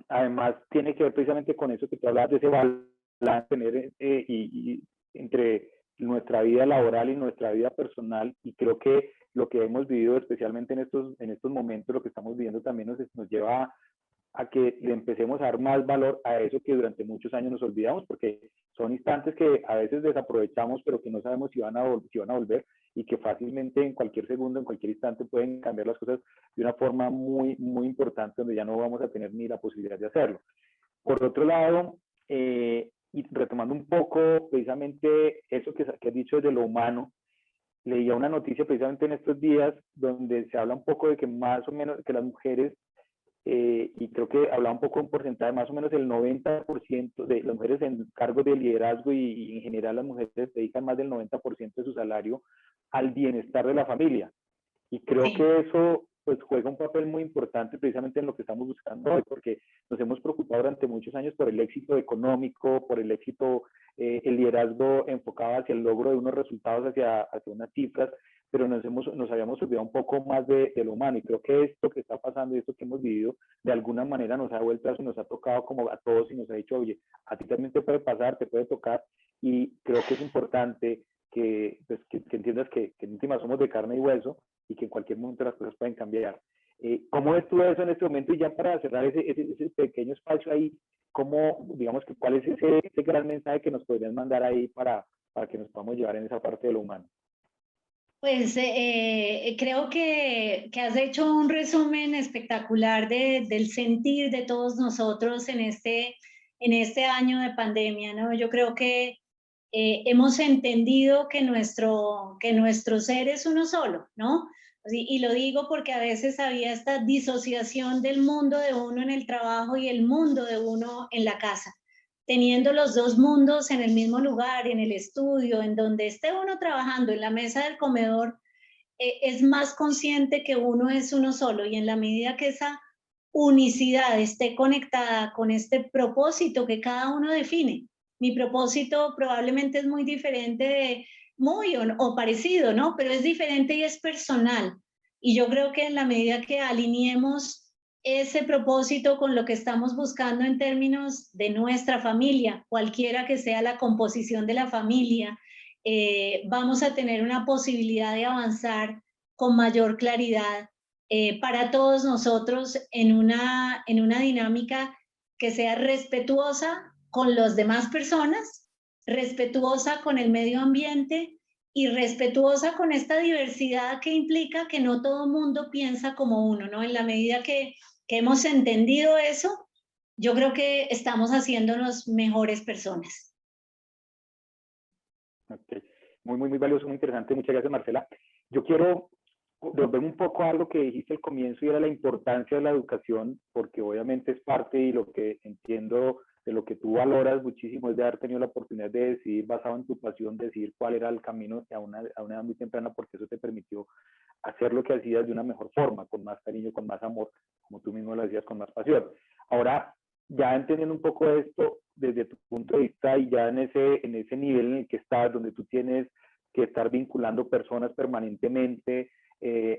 además tiene que ver precisamente con eso que tú hablabas de ese balance tener, entre nuestra vida laboral y nuestra vida personal, y creo que lo que hemos vivido, especialmente en estos momentos, lo que estamos viviendo también nos lleva a que le empecemos a dar más valor a eso que durante muchos años nos olvidamos, porque son instantes que a veces desaprovechamos, pero que no sabemos si van a volver, y que fácilmente en cualquier segundo, en cualquier instante pueden cambiar las cosas de una forma muy importante, donde ya no vamos a tener ni la posibilidad de hacerlo. Por otro lado, y retomando un poco precisamente eso que has dicho de lo humano, leía una noticia precisamente en estos días donde se habla un poco de que más o menos que las mujeres, y creo que hablaba un poco de un porcentaje, más o menos el 90% de las mujeres en cargos de liderazgo y en general las mujeres dedican más del 90% de su salario al bienestar de la familia. Y creo Sí. que eso pues juega un papel muy importante precisamente en lo que estamos buscando hoy, porque nos hemos preocupado durante muchos años por el éxito económico, por el éxito, el liderazgo enfocado hacia el logro de unos resultados, hacia unas cifras, pero nos habíamos olvidado un poco más de lo humano, y creo que esto que está pasando y esto que hemos vivido, de alguna manera nos ha vuelto, nos ha tocado como a todos y nos ha dicho, oye, a ti también te puede pasar, te puede tocar, y creo que es importante que, pues, que entiendas que en última somos de carne y hueso, y que en cualquier momento las cosas pueden cambiar. ¿Cómo ves tú eso en este momento? Y ya para cerrar ese pequeño espacio ahí, ¿cómo, digamos, que cuál es ese gran mensaje que nos podrían mandar ahí para que nos podamos llevar en esa parte de lo humano? Pues creo que has hecho un resumen espectacular del sentir de todos nosotros en este año de pandemia, ¿no? Yo creo que hemos entendido que nuestro ser es uno solo, ¿no? Y lo digo porque a veces había esta disociación del mundo de uno en el trabajo y el mundo de uno en la casa, teniendo los dos mundos en el mismo lugar, en el estudio, en donde esté uno trabajando, en la mesa del comedor, es más consciente que uno es uno solo, y en la medida que esa unicidad esté conectada con este propósito que cada uno define. Mi propósito probablemente es muy diferente o parecido, ¿no? Pero es diferente y es personal. Y yo creo que en la medida que alineemos ese propósito con lo que estamos buscando en términos de nuestra familia, cualquiera que sea la composición de la familia, vamos a tener una posibilidad de avanzar con mayor claridad para todos nosotros en una dinámica que sea respetuosa con las demás personas, respetuosa con el medio ambiente y respetuosa con esta diversidad que implica que no todo el mundo piensa como uno, ¿no? En la medida que hemos entendido eso, yo creo que estamos haciéndonos mejores personas. Okay. Muy valioso, muy interesante. Muchas gracias, Marcela. Yo quiero volverme un poco a algo que dijiste al comienzo, y era la importancia de la educación, porque obviamente es parte, y lo que entiendo de lo que tú valoras muchísimo es de haber tenido la oportunidad de decidir, basado en tu pasión, decidir cuál era el camino a una edad muy temprana, porque eso te permitió hacer lo que hacías de una mejor forma, con más cariño, con más amor, como tú mismo lo hacías, con más pasión. Ahora, ya entendiendo un poco esto desde tu punto de vista, y ya en ese nivel en el que estás, donde tú tienes que estar vinculando personas permanentemente,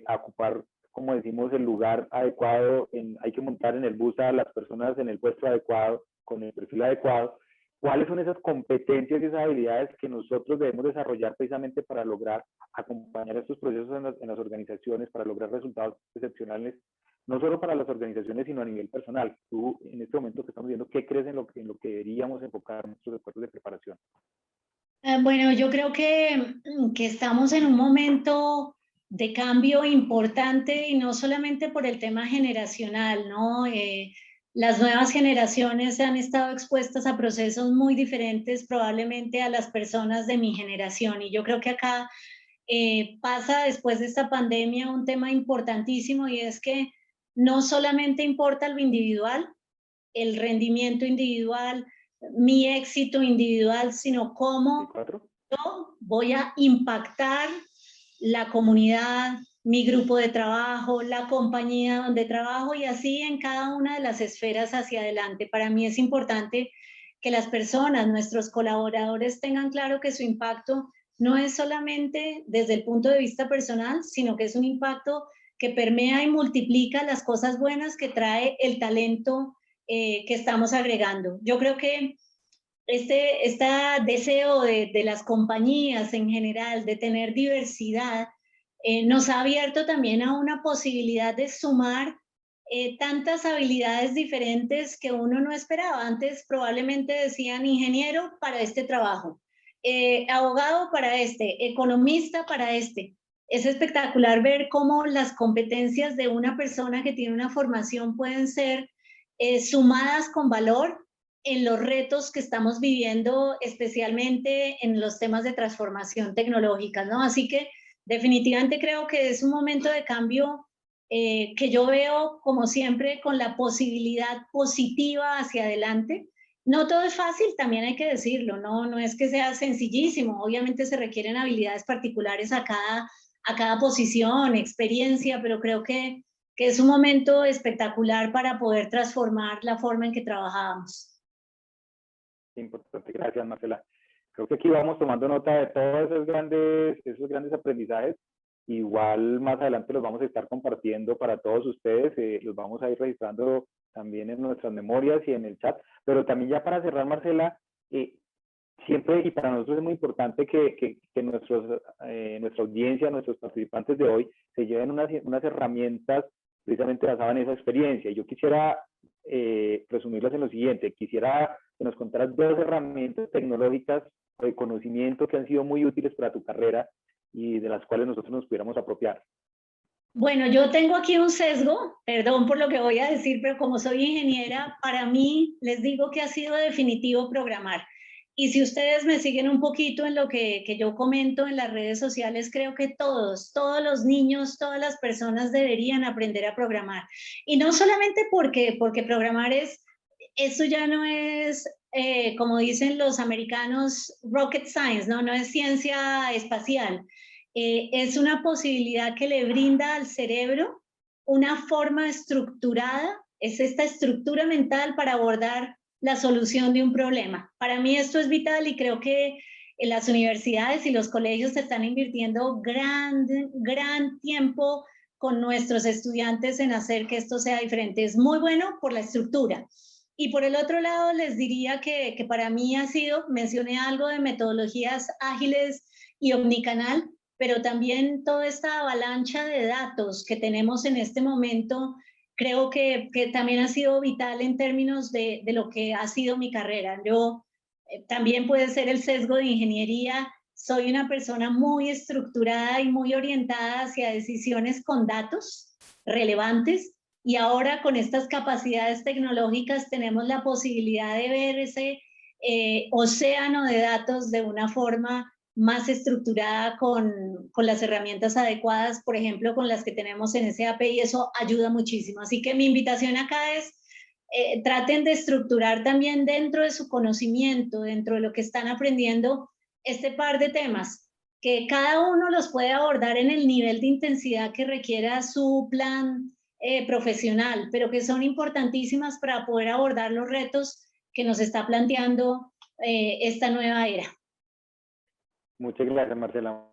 a ocupar, como decimos, el lugar adecuado, hay que montar en el bus a las personas en el puesto adecuado, con el perfil adecuado. ¿Cuáles son esas competencias y esas habilidades que nosotros debemos desarrollar precisamente para lograr acompañar estos procesos en las organizaciones, para lograr resultados excepcionales, no solo para las organizaciones, sino a nivel personal? Tú, en este momento que estamos viendo, ¿qué crees en lo que deberíamos enfocar nuestros esfuerzos de preparación? Bueno, yo creo que estamos en un momento de cambio importante, y no solamente por el tema generacional, ¿no? Las nuevas generaciones han estado expuestas a procesos muy diferentes probablemente a las personas de mi generación, y yo creo que acá pasa después de esta pandemia un tema importantísimo, y es que no solamente importa lo individual, el rendimiento individual, mi éxito individual, sino cómo ¿4? yo voy a impactar la comunidad, mi grupo de trabajo, la compañía donde trabajo, y así en cada una de las esferas hacia adelante. Para mí es importante que las personas, nuestros colaboradores tengan claro que su impacto no es solamente desde el punto de vista personal, sino que es un impacto que permea y multiplica las cosas buenas que trae el talento que estamos agregando. Yo creo que este deseo de las compañías en general de tener diversidad nos ha abierto también a una posibilidad de sumar tantas habilidades diferentes que uno no esperaba. Antes probablemente decían ingeniero para este trabajo, abogado para este, economista para este. Es espectacular ver cómo las competencias de una persona que tiene una formación pueden ser sumadas con valor en los retos que estamos viviendo, especialmente en los temas de transformación tecnológica, ¿no? Así que definitivamente creo que es un momento de cambio que yo veo, como siempre, con la posibilidad positiva hacia adelante. No todo es fácil, también hay que decirlo, no es que sea sencillísimo, obviamente se requieren habilidades particulares a cada posición, experiencia, pero creo que es un momento espectacular para poder transformar la forma en que trabajábamos. Importante, gracias Marcela. Creo que aquí vamos tomando nota de todos esos grandes aprendizajes. Igual más adelante los vamos a estar compartiendo para todos ustedes, los vamos a ir registrando también en nuestras memorias y en el chat. Pero también ya para cerrar, Marcela, siempre y para nosotros es muy importante que nuestra audiencia, nuestros participantes de hoy, se lleven unas herramientas precisamente basadas en esa experiencia. Yo quisiera resumirlas en lo siguiente. Quisiera que nos contaras 2 herramientas tecnológicas de conocimiento que han sido muy útiles para tu carrera y de las cuales nosotros nos pudiéramos apropiar. Bueno, yo tengo aquí un sesgo, perdón por lo que voy a decir, pero como soy ingeniera, para mí les digo que ha sido definitivo programar. Y si ustedes me siguen un poquito en lo que yo comento en las redes sociales, creo que todos los niños, todas las personas deberían aprender a programar. Y no solamente porque programar eso ya no es, como dicen los americanos, rocket science, no es ciencia espacial. Es una posibilidad que le brinda al cerebro una forma estructurada, es esta estructura mental para abordar la solución de un problema. Para mí esto es vital y creo que en las universidades y los colegios se están invirtiendo gran tiempo con nuestros estudiantes en hacer que esto sea diferente. Es muy bueno por la estructura. Y por el otro lado les diría que para mí ha sido, mencioné algo de metodologías ágiles y omnicanal, pero también toda esta avalancha de datos que tenemos en este momento, creo que también ha sido vital en términos de lo que ha sido mi carrera. Yo también puede ser el sesgo de ingeniería, soy una persona muy estructurada y muy orientada hacia decisiones con datos relevantes, y ahora con estas capacidades tecnológicas tenemos la posibilidad de ver ese océano de datos de una forma más estructurada con las herramientas adecuadas, por ejemplo, con las que tenemos en SAP, y eso ayuda muchísimo. Así que mi invitación acá es, traten de estructurar también dentro de su conocimiento, dentro de lo que están aprendiendo, este par de temas, que cada uno los puede abordar en el nivel de intensidad que requiera su plan profesional, pero que son importantísimas para poder abordar los retos que nos está planteando esta nueva era. Muchas gracias, Marcela.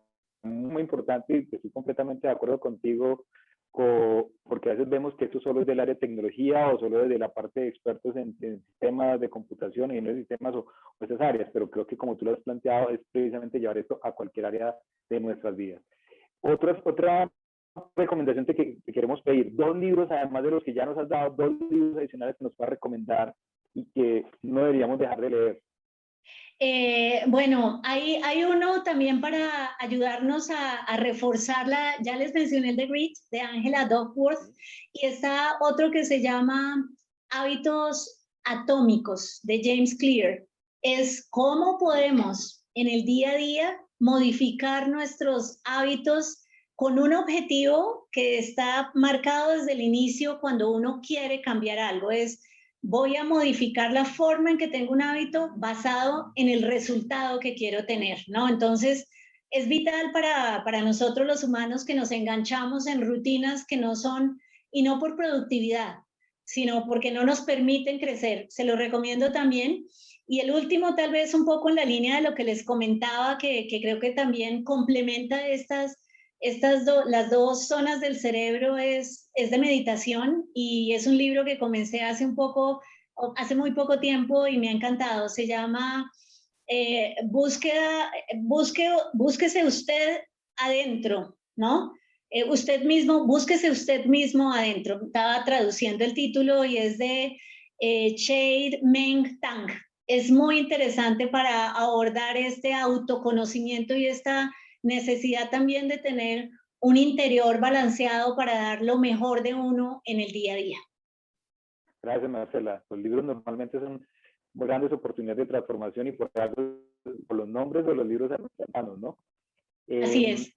Muy importante y estoy completamente de acuerdo contigo, porque a veces vemos que esto solo es del área de tecnología o solo desde la parte de expertos en sistemas de computación y en los sistemas o esas áreas, pero creo que como tú lo has planteado es precisamente llevar esto a cualquier área de nuestras vidas. Otra recomendación que queremos pedir, 2 libros, además de los que ya nos has dado, 2 libros adicionales que nos puedas recomendar y que no deberíamos dejar de leer. Bueno, hay uno también para ayudarnos a reforzarla. Ya les mencioné el de Grit, de Angela Duckworth, y está otro que se llama Hábitos Atómicos, de James Clear. Es cómo podemos en el día a día modificar nuestros hábitos con un objetivo que está marcado desde el inicio cuando uno quiere cambiar algo. Voy a modificar la forma en que tengo un hábito basado en el resultado que quiero tener, ¿no? Entonces, es vital para nosotros los humanos que nos enganchamos en rutinas que no son, y no por productividad, sino porque no nos permiten crecer. Se lo recomiendo también. Y el último, tal vez un poco en la línea de lo que les comentaba, que creo que también complementa las dos zonas del cerebro, es de meditación, y es un libro que comencé hace muy poco tiempo y me ha encantado. Se llama Búsquese usted adentro, ¿no? Búsquese usted mismo adentro. Estaba traduciendo el título y es de Chade Meng Tang. Es muy interesante para abordar este autoconocimiento y esta necesidad también de tener un interior balanceado para dar lo mejor de uno en el día a día. Gracias, Marcela. Los libros normalmente son grandes oportunidades de transformación y por los nombres de los libros hermanos, ¿no? Así es.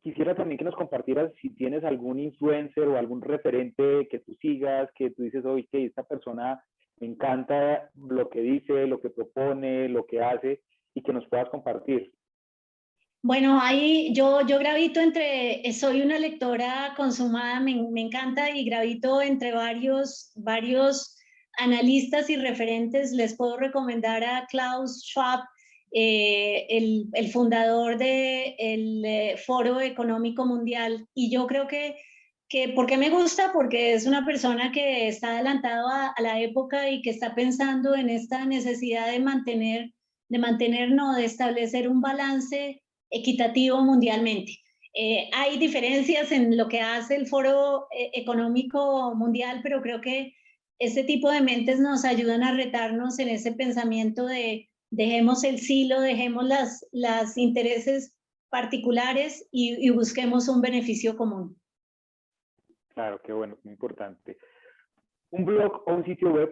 Quisiera también que nos compartieras si tienes algún influencer o algún referente que tú sigas, que tú dices, oye, que esta persona me encanta lo que dice, lo que propone, lo que hace, y que nos puedas compartir. Bueno, ahí yo gravito soy una lectora consumada, me encanta, y gravito entre varios analistas y referentes. Les puedo recomendar a Klaus Schwab, el fundador del Foro Económico Mundial. Y yo creo ¿por qué me gusta? Porque es una persona que está adelantado a la época y que está pensando en esta necesidad de establecer un balance equitativo mundialmente. Hay diferencias en lo que hace el Foro Económico Mundial, pero creo que este tipo de mentes nos ayudan a retarnos en ese pensamiento de dejemos el silo, dejemos las intereses particulares y busquemos un beneficio común. Claro, qué bueno, muy importante. ¿Un blog o un sitio web?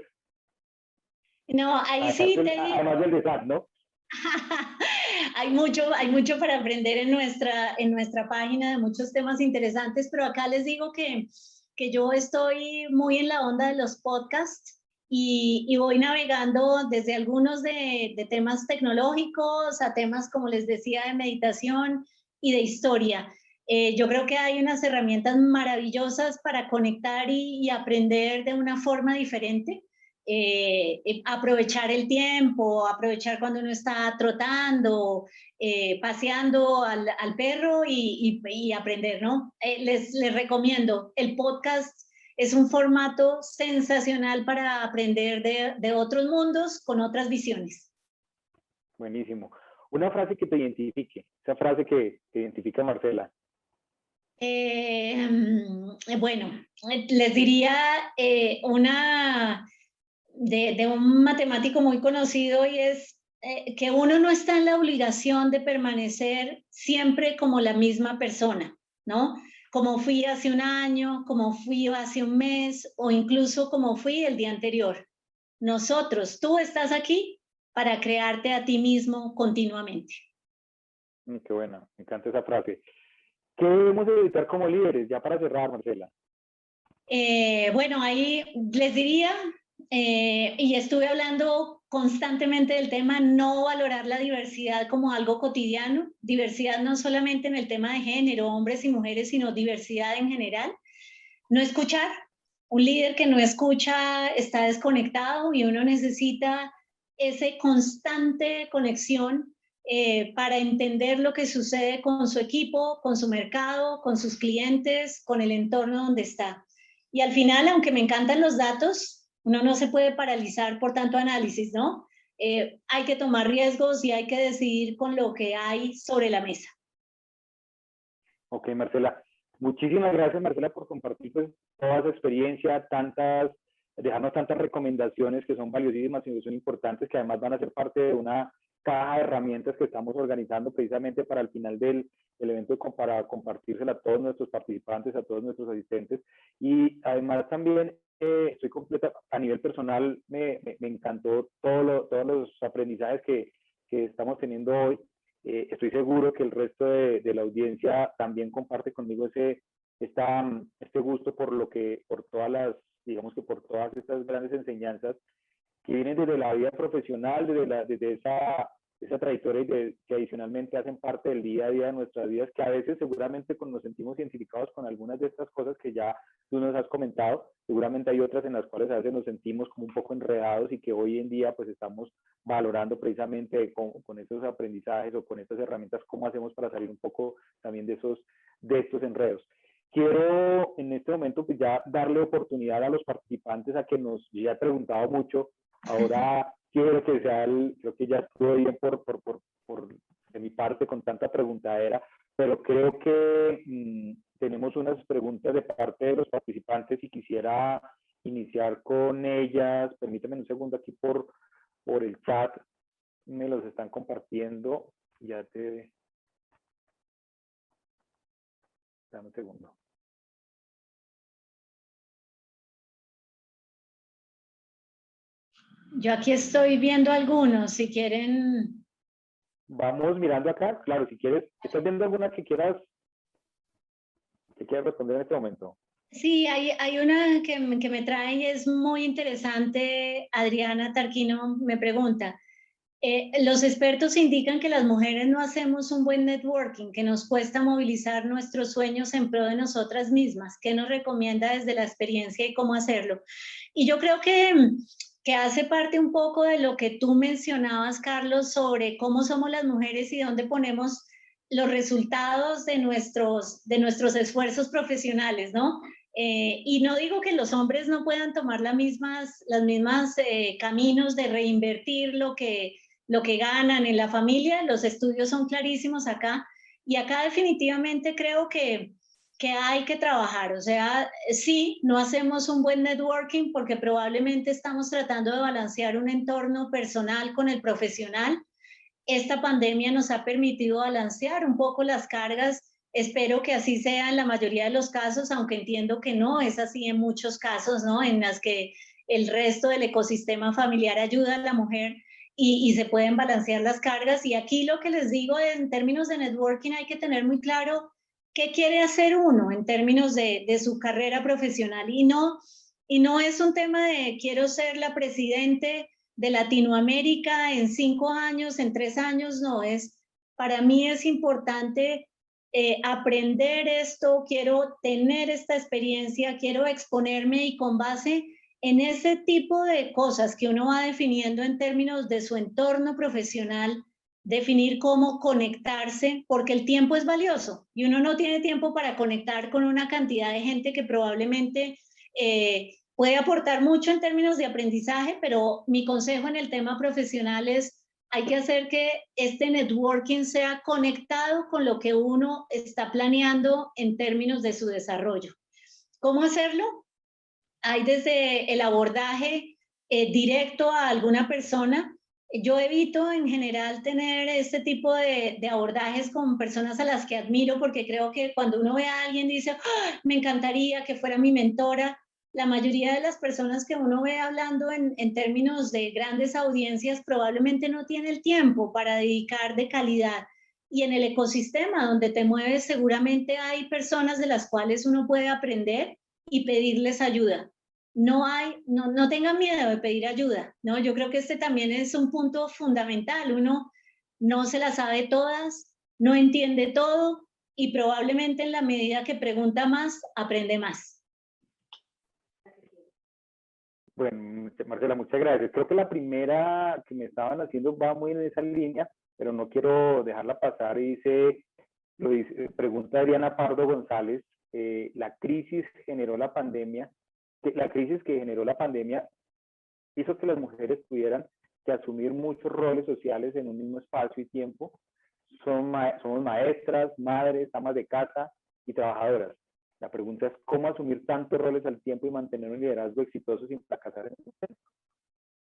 No, ahí sí te digo. Además del de SAT, ¿no? Hay mucho para aprender en nuestra página, de muchos temas interesantes, pero acá les digo que yo estoy muy en la onda de los podcasts y voy navegando desde algunos de temas tecnológicos a temas, como les decía, de meditación y de historia. Yo creo que hay unas herramientas maravillosas para conectar y aprender de una forma diferente. Aprovechar el tiempo, aprovechar cuando uno está trotando, paseando al perro y aprender, ¿no? Les recomiendo, el podcast es un formato sensacional para aprender de otros mundos con otras visiones. Buenísimo. Una frase que te identifique, esa frase que identifica a Marcela. Bueno, les diría una de un matemático muy conocido, y es que uno no está en la obligación de permanecer siempre como la misma persona, ¿no? Como fui hace un año, como fui hace un mes o incluso como fui el día anterior. Tú estás aquí para crearte a ti mismo continuamente. Qué buena, me encanta esa frase. ¿Qué debemos evitar como líderes? Ya para cerrar, Marcela. Bueno, ahí les diría, y estuve hablando constantemente del tema, no valorar la diversidad como algo cotidiano, diversidad no solamente en el tema de género, hombres y mujeres, sino diversidad en general. No escuchar, un líder que no escucha está desconectado, y uno necesita esa constante conexión para entender lo que sucede con su equipo, con su mercado, con sus clientes, con el entorno donde está. Y al final, aunque me encantan los datos, uno no se puede paralizar por tanto análisis, ¿no? Hay que tomar riesgos y hay que decidir con lo que hay sobre la mesa. Ok, Marcela. Muchísimas gracias, Marcela, por compartir pues, toda su experiencia, dejarnos tantas recomendaciones que son valiosísimas y son importantes, que además van a ser parte de una caja de herramientas que estamos organizando precisamente para el final del evento, para compartírsela a todos nuestros participantes, a todos nuestros asistentes. Y además también estoy completa, a nivel personal, me encantó todos los aprendizajes que estamos teniendo hoy. Estoy seguro que el resto de la audiencia también comparte conmigo este gusto por todas las, digamos que por todas estas grandes enseñanzas que vienen desde la vida profesional, desde esa esa trayectoria que adicionalmente hacen parte del día a día de nuestras vidas, que a veces seguramente nos sentimos identificados con algunas de estas cosas que ya tú nos has comentado, seguramente hay otras en las cuales a veces nos sentimos como un poco enredados y que hoy en día pues estamos valorando precisamente con esos aprendizajes o con estas herramientas cómo hacemos para salir un poco también de estos enredos. Quiero en este momento pues ya darle oportunidad a los participantes a que yo ya he preguntado mucho, ahora quiero que sea creo que ya estuvo bien de mi parte con tanta preguntadera, pero creo que tenemos unas preguntas de parte de los participantes y quisiera iniciar con ellas. Permíteme un segundo aquí por el chat, me los están compartiendo, ya te... Dame un segundo. Yo aquí estoy viendo algunos, si quieren. Vamos mirando acá, claro, si quieres, ¿estás viendo alguna que quieras responder en este momento? Sí, hay una que me trae y es muy interesante. Adriana Tarquino me pregunta, los expertos indican que las mujeres no hacemos un buen networking, que nos cuesta movilizar nuestros sueños en pro de nosotras mismas. ¿Qué nos recomienda desde la experiencia y cómo hacerlo? Y yo creo que hace parte un poco de lo que tú mencionabas, Carlos, sobre cómo somos las mujeres y dónde ponemos los resultados de nuestros esfuerzos profesionales, ¿no? Y no digo que los hombres no puedan tomar las mismas caminos de reinvertir lo que ganan en la familia. Los estudios son clarísimos acá, y acá definitivamente creo que hay que trabajar. O sea, sí, no hacemos un buen networking porque probablemente estamos tratando de balancear un entorno personal con el profesional. Esta pandemia nos ha permitido balancear un poco las cargas. Espero que así sea en la mayoría de los casos, aunque entiendo que no es así en muchos casos, ¿no? En las que el resto del ecosistema familiar ayuda a la mujer y se pueden balancear las cargas. Y aquí lo que les digo en términos de networking, hay que tener muy claro qué quiere hacer uno en términos de su carrera profesional, y no es un tema de quiero ser la presidente de Latinoamérica en 5 años, en 3 años. No, para mí es importante aprender esto, quiero tener esta experiencia, quiero exponerme, y con base en ese tipo de cosas que uno va definiendo en términos de su entorno profesional, definir cómo conectarse, porque el tiempo es valioso y uno no tiene tiempo para conectar con una cantidad de gente que probablemente puede aportar mucho en términos de aprendizaje, pero mi consejo en el tema profesional es: hay que hacer que este networking sea conectado con lo que uno está planeando en términos de su desarrollo. ¿Cómo hacerlo? Hay desde el abordaje directo a alguna persona. Yo evito en general tener este tipo de abordajes con personas a las que admiro, porque creo que cuando uno ve a alguien dice, ¡ah! Me encantaría que fuera mi mentora. La mayoría de las personas que uno ve hablando en términos de grandes audiencias probablemente no tiene el tiempo para dedicar de calidad. Y en el ecosistema donde te mueves seguramente hay personas de las cuales uno puede aprender y pedirles ayuda. No tengan miedo de pedir ayuda, ¿no? Yo creo que este también es un punto fundamental. Uno no se las sabe todas, no entiende todo, y probablemente en la medida que pregunta más, aprende más. Bueno, Marcela, muchas gracias. Creo que la primera que me estaban haciendo va muy en esa línea, pero no quiero dejarla pasar. Pregunta Adriana Pardo González, la crisis que generó la pandemia hizo que las mujeres tuvieran que asumir muchos roles sociales en un mismo espacio y tiempo. Somos maestras, madres, amas de casa y trabajadoras. La pregunta es cómo asumir tantos roles al tiempo y mantener un liderazgo exitoso sin fracasar en el proceso.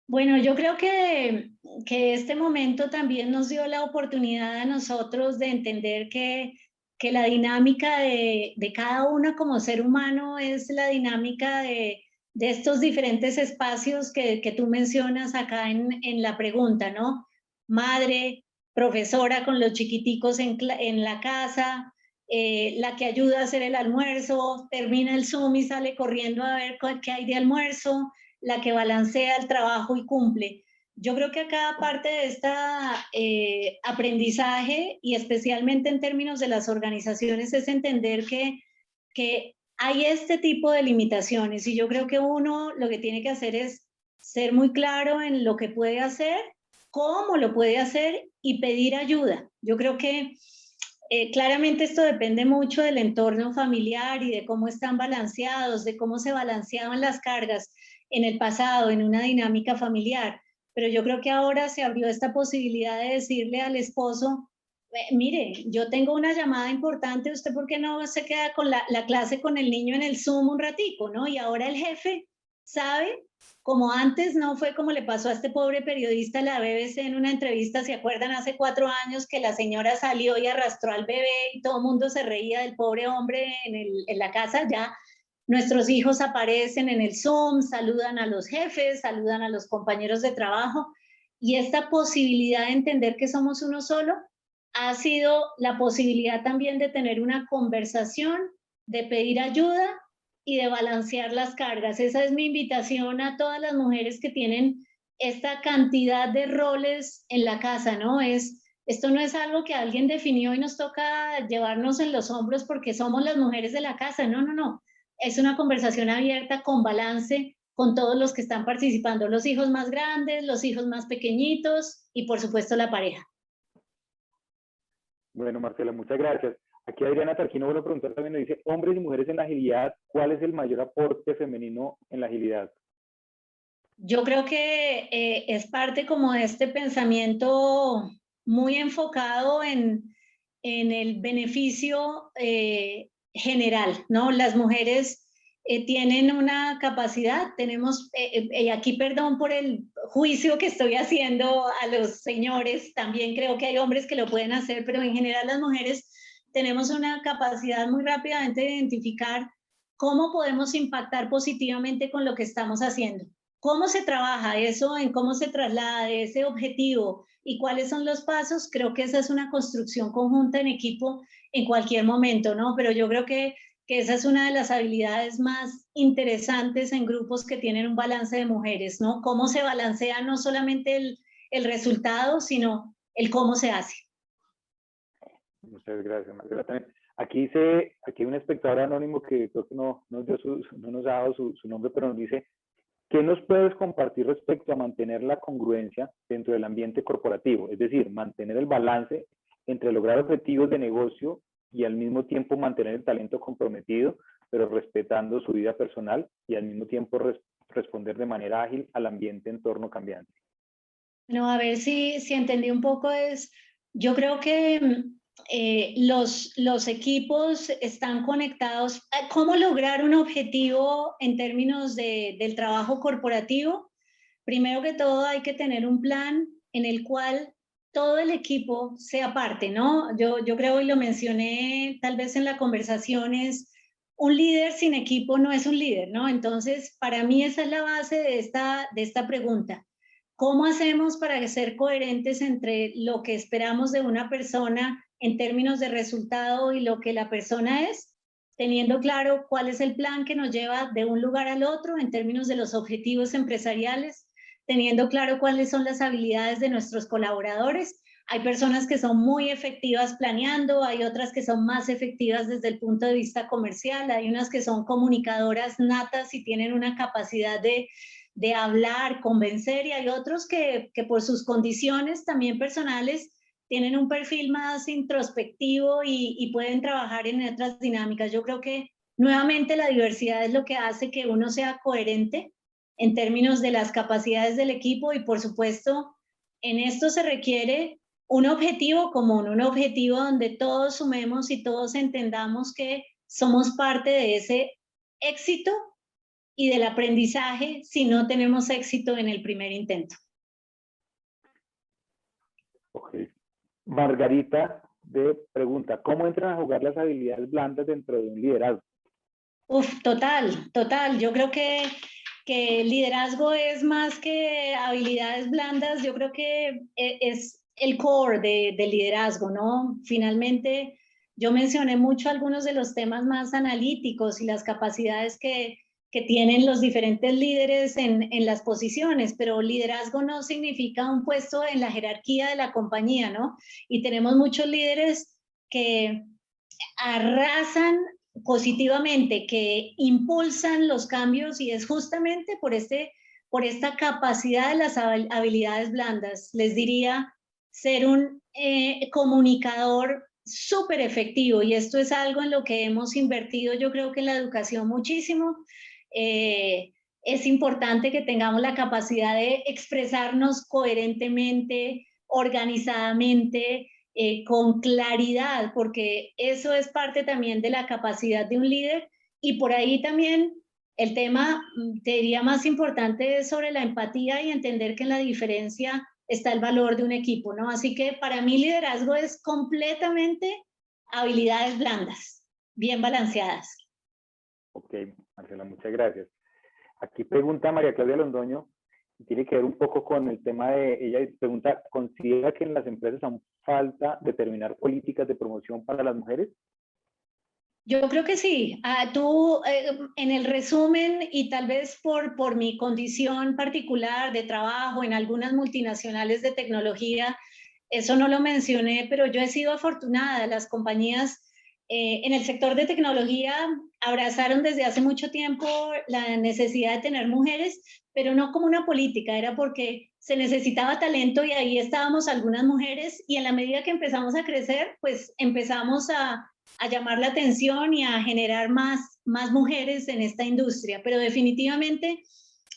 Bueno, yo creo que este momento también nos dio la oportunidad a nosotros de entender que la dinámica de cada uno como ser humano es la dinámica de estos diferentes espacios que tú mencionas acá en la pregunta, ¿no? Madre, profesora con los chiquiticos en la casa, la que ayuda a hacer el almuerzo, termina el Zoom y sale corriendo a ver qué hay de almuerzo, la que balancea el trabajo y cumple. Yo creo que acá parte de esta aprendizaje, y especialmente en términos de las organizaciones, es entender que hay este tipo de limitaciones, y yo creo que uno lo que tiene que hacer es ser muy claro en lo que puede hacer, cómo lo puede hacer y pedir ayuda. Yo creo que claramente esto depende mucho del entorno familiar y de cómo están balanceados, de cómo se balanceaban las cargas en el pasado, en una dinámica familiar. Pero yo creo que ahora se abrió esta posibilidad de decirle al esposo, mire, yo tengo una llamada importante, ¿usted por qué no se queda con la clase con el niño en el Zoom un ratico, ¿no? Y ahora el jefe sabe, como antes, no fue como le pasó a este pobre periodista de la BBC en una entrevista, ¿se acuerdan? Hace 4 años que la señora salió y arrastró al bebé y todo el mundo se reía del pobre hombre en la casa. Ya nuestros hijos aparecen en el Zoom, saludan a los jefes, saludan a los compañeros de trabajo, y esta posibilidad de entender que somos uno solo ha sido la posibilidad también de tener una conversación, de pedir ayuda y de balancear las cargas. Esa es mi invitación a todas las mujeres que tienen esta cantidad de roles en la casa, ¿no? Esto no es algo que alguien definió y nos toca llevarnos en los hombros porque somos las mujeres de la casa. No, no, no. Es una conversación abierta con balance con todos los que están participando, los hijos más grandes, los hijos más pequeñitos y por supuesto la pareja. Bueno, Marcela, muchas gracias. Aquí Adriana Tarquino vuelve a preguntar también, nos dice, hombres y mujeres en la agilidad, ¿cuál es el mayor aporte femenino en la agilidad? Yo creo que es parte como de este pensamiento muy enfocado en el beneficio general, ¿no? Las mujeres tienen una capacidad, tenemos, aquí perdón por el juicio que estoy haciendo a los señores, también creo que hay hombres que lo pueden hacer, pero en general las mujeres tenemos una capacidad muy rápidamente de identificar cómo podemos impactar positivamente con lo que estamos haciendo. ¿Cómo se trabaja eso, en cómo se traslada ese objetivo y cuáles son los pasos? Creo que esa es una construcción conjunta en equipo en cualquier momento, ¿no? Pero yo creo que esa es una de las habilidades más interesantes en grupos que tienen un balance de mujeres, ¿no? Cómo se balancea no solamente el resultado, sino el cómo se hace. Muchas gracias, Marcela. También. Aquí dice, aquí hay un espectador anónimo que creo que no nos ha dado su nombre, pero nos dice, ¿qué nos puedes compartir respecto a mantener la congruencia dentro del ambiente corporativo? Es decir, mantener el balance entre lograr objetivos de negocio y al mismo tiempo mantener el talento comprometido, pero respetando su vida personal y al mismo tiempo responder de manera ágil al ambiente entorno cambiante. No, a ver si entendí un poco yo creo que los equipos están conectados. ¿Cómo lograr un objetivo en términos del trabajo corporativo? Primero que todo hay que tener un plan en el cual todo el equipo sea parte, ¿no? Yo creo, y lo mencioné tal vez en la conversación, es un líder sin equipo no es un líder, ¿no? Entonces, para mí esa es la base de esta pregunta. ¿Cómo hacemos para ser coherentes entre lo que esperamos de una persona en términos de resultado y lo que la persona es? Teniendo claro cuál es el plan que nos lleva de un lugar al otro en términos de los objetivos empresariales, teniendo claro cuáles son las habilidades de nuestros colaboradores. Hay personas que son muy efectivas planeando, hay otras que son más efectivas desde el punto de vista comercial, hay unas que son comunicadoras natas y tienen una capacidad de hablar, convencer, y hay otros que por sus condiciones también personales tienen un perfil más introspectivo y pueden trabajar en otras dinámicas. Yo creo que nuevamente la diversidad es lo que hace que uno sea coherente en términos de las capacidades del equipo, y por supuesto en esto se requiere un objetivo común, un objetivo donde todos sumemos y todos entendamos que somos parte de ese éxito y del aprendizaje si no tenemos éxito en el primer intento. Ok. Margarita de pregunta, ¿cómo entran a jugar las habilidades blandas dentro de un liderazgo? Uf, total, total. Yo creo que liderazgo es más que habilidades blandas. Yo creo que es el core del liderazgo, ¿no? Finalmente, yo mencioné mucho algunos de los temas más analíticos y las capacidades que tienen los diferentes líderes en las posiciones, pero liderazgo no significa un puesto en la jerarquía de la compañía, ¿no? Y tenemos muchos líderes que arrasan positivamente, que impulsan los cambios, y es justamente por esta capacidad de las habilidades blandas. Les diría ser un comunicador súper efectivo, y esto es algo en lo que hemos invertido, yo creo que en la educación muchísimo. Es importante que tengamos la capacidad de expresarnos coherentemente, organizadamente, con claridad, porque eso es parte también de la capacidad de un líder. Y por ahí también el tema, te diría, más importante es sobre la empatía y entender que en la diferencia está el valor de un equipo, ¿no? Así que para mí liderazgo es completamente habilidades blandas, bien balanceadas. Ok, Marcela, muchas gracias. Aquí pregunta María Claudia Londoño, y tiene que ver un poco con el tema de, ella pregunta, ¿considera que en las empresas aún falta determinar políticas de promoción para las mujeres? Yo creo que sí. Tú, en el resumen, y tal vez por mi condición particular de trabajo en algunas multinacionales de tecnología, eso no lo mencioné, pero yo he sido afortunada. Las compañías en el sector de tecnología abrazaron desde hace mucho tiempo la necesidad de tener mujeres, pero no como una política, era porque se necesitaba talento y ahí estábamos algunas mujeres, y en la medida que empezamos a crecer, pues empezamos a llamar la atención y a generar más mujeres en esta industria. Pero definitivamente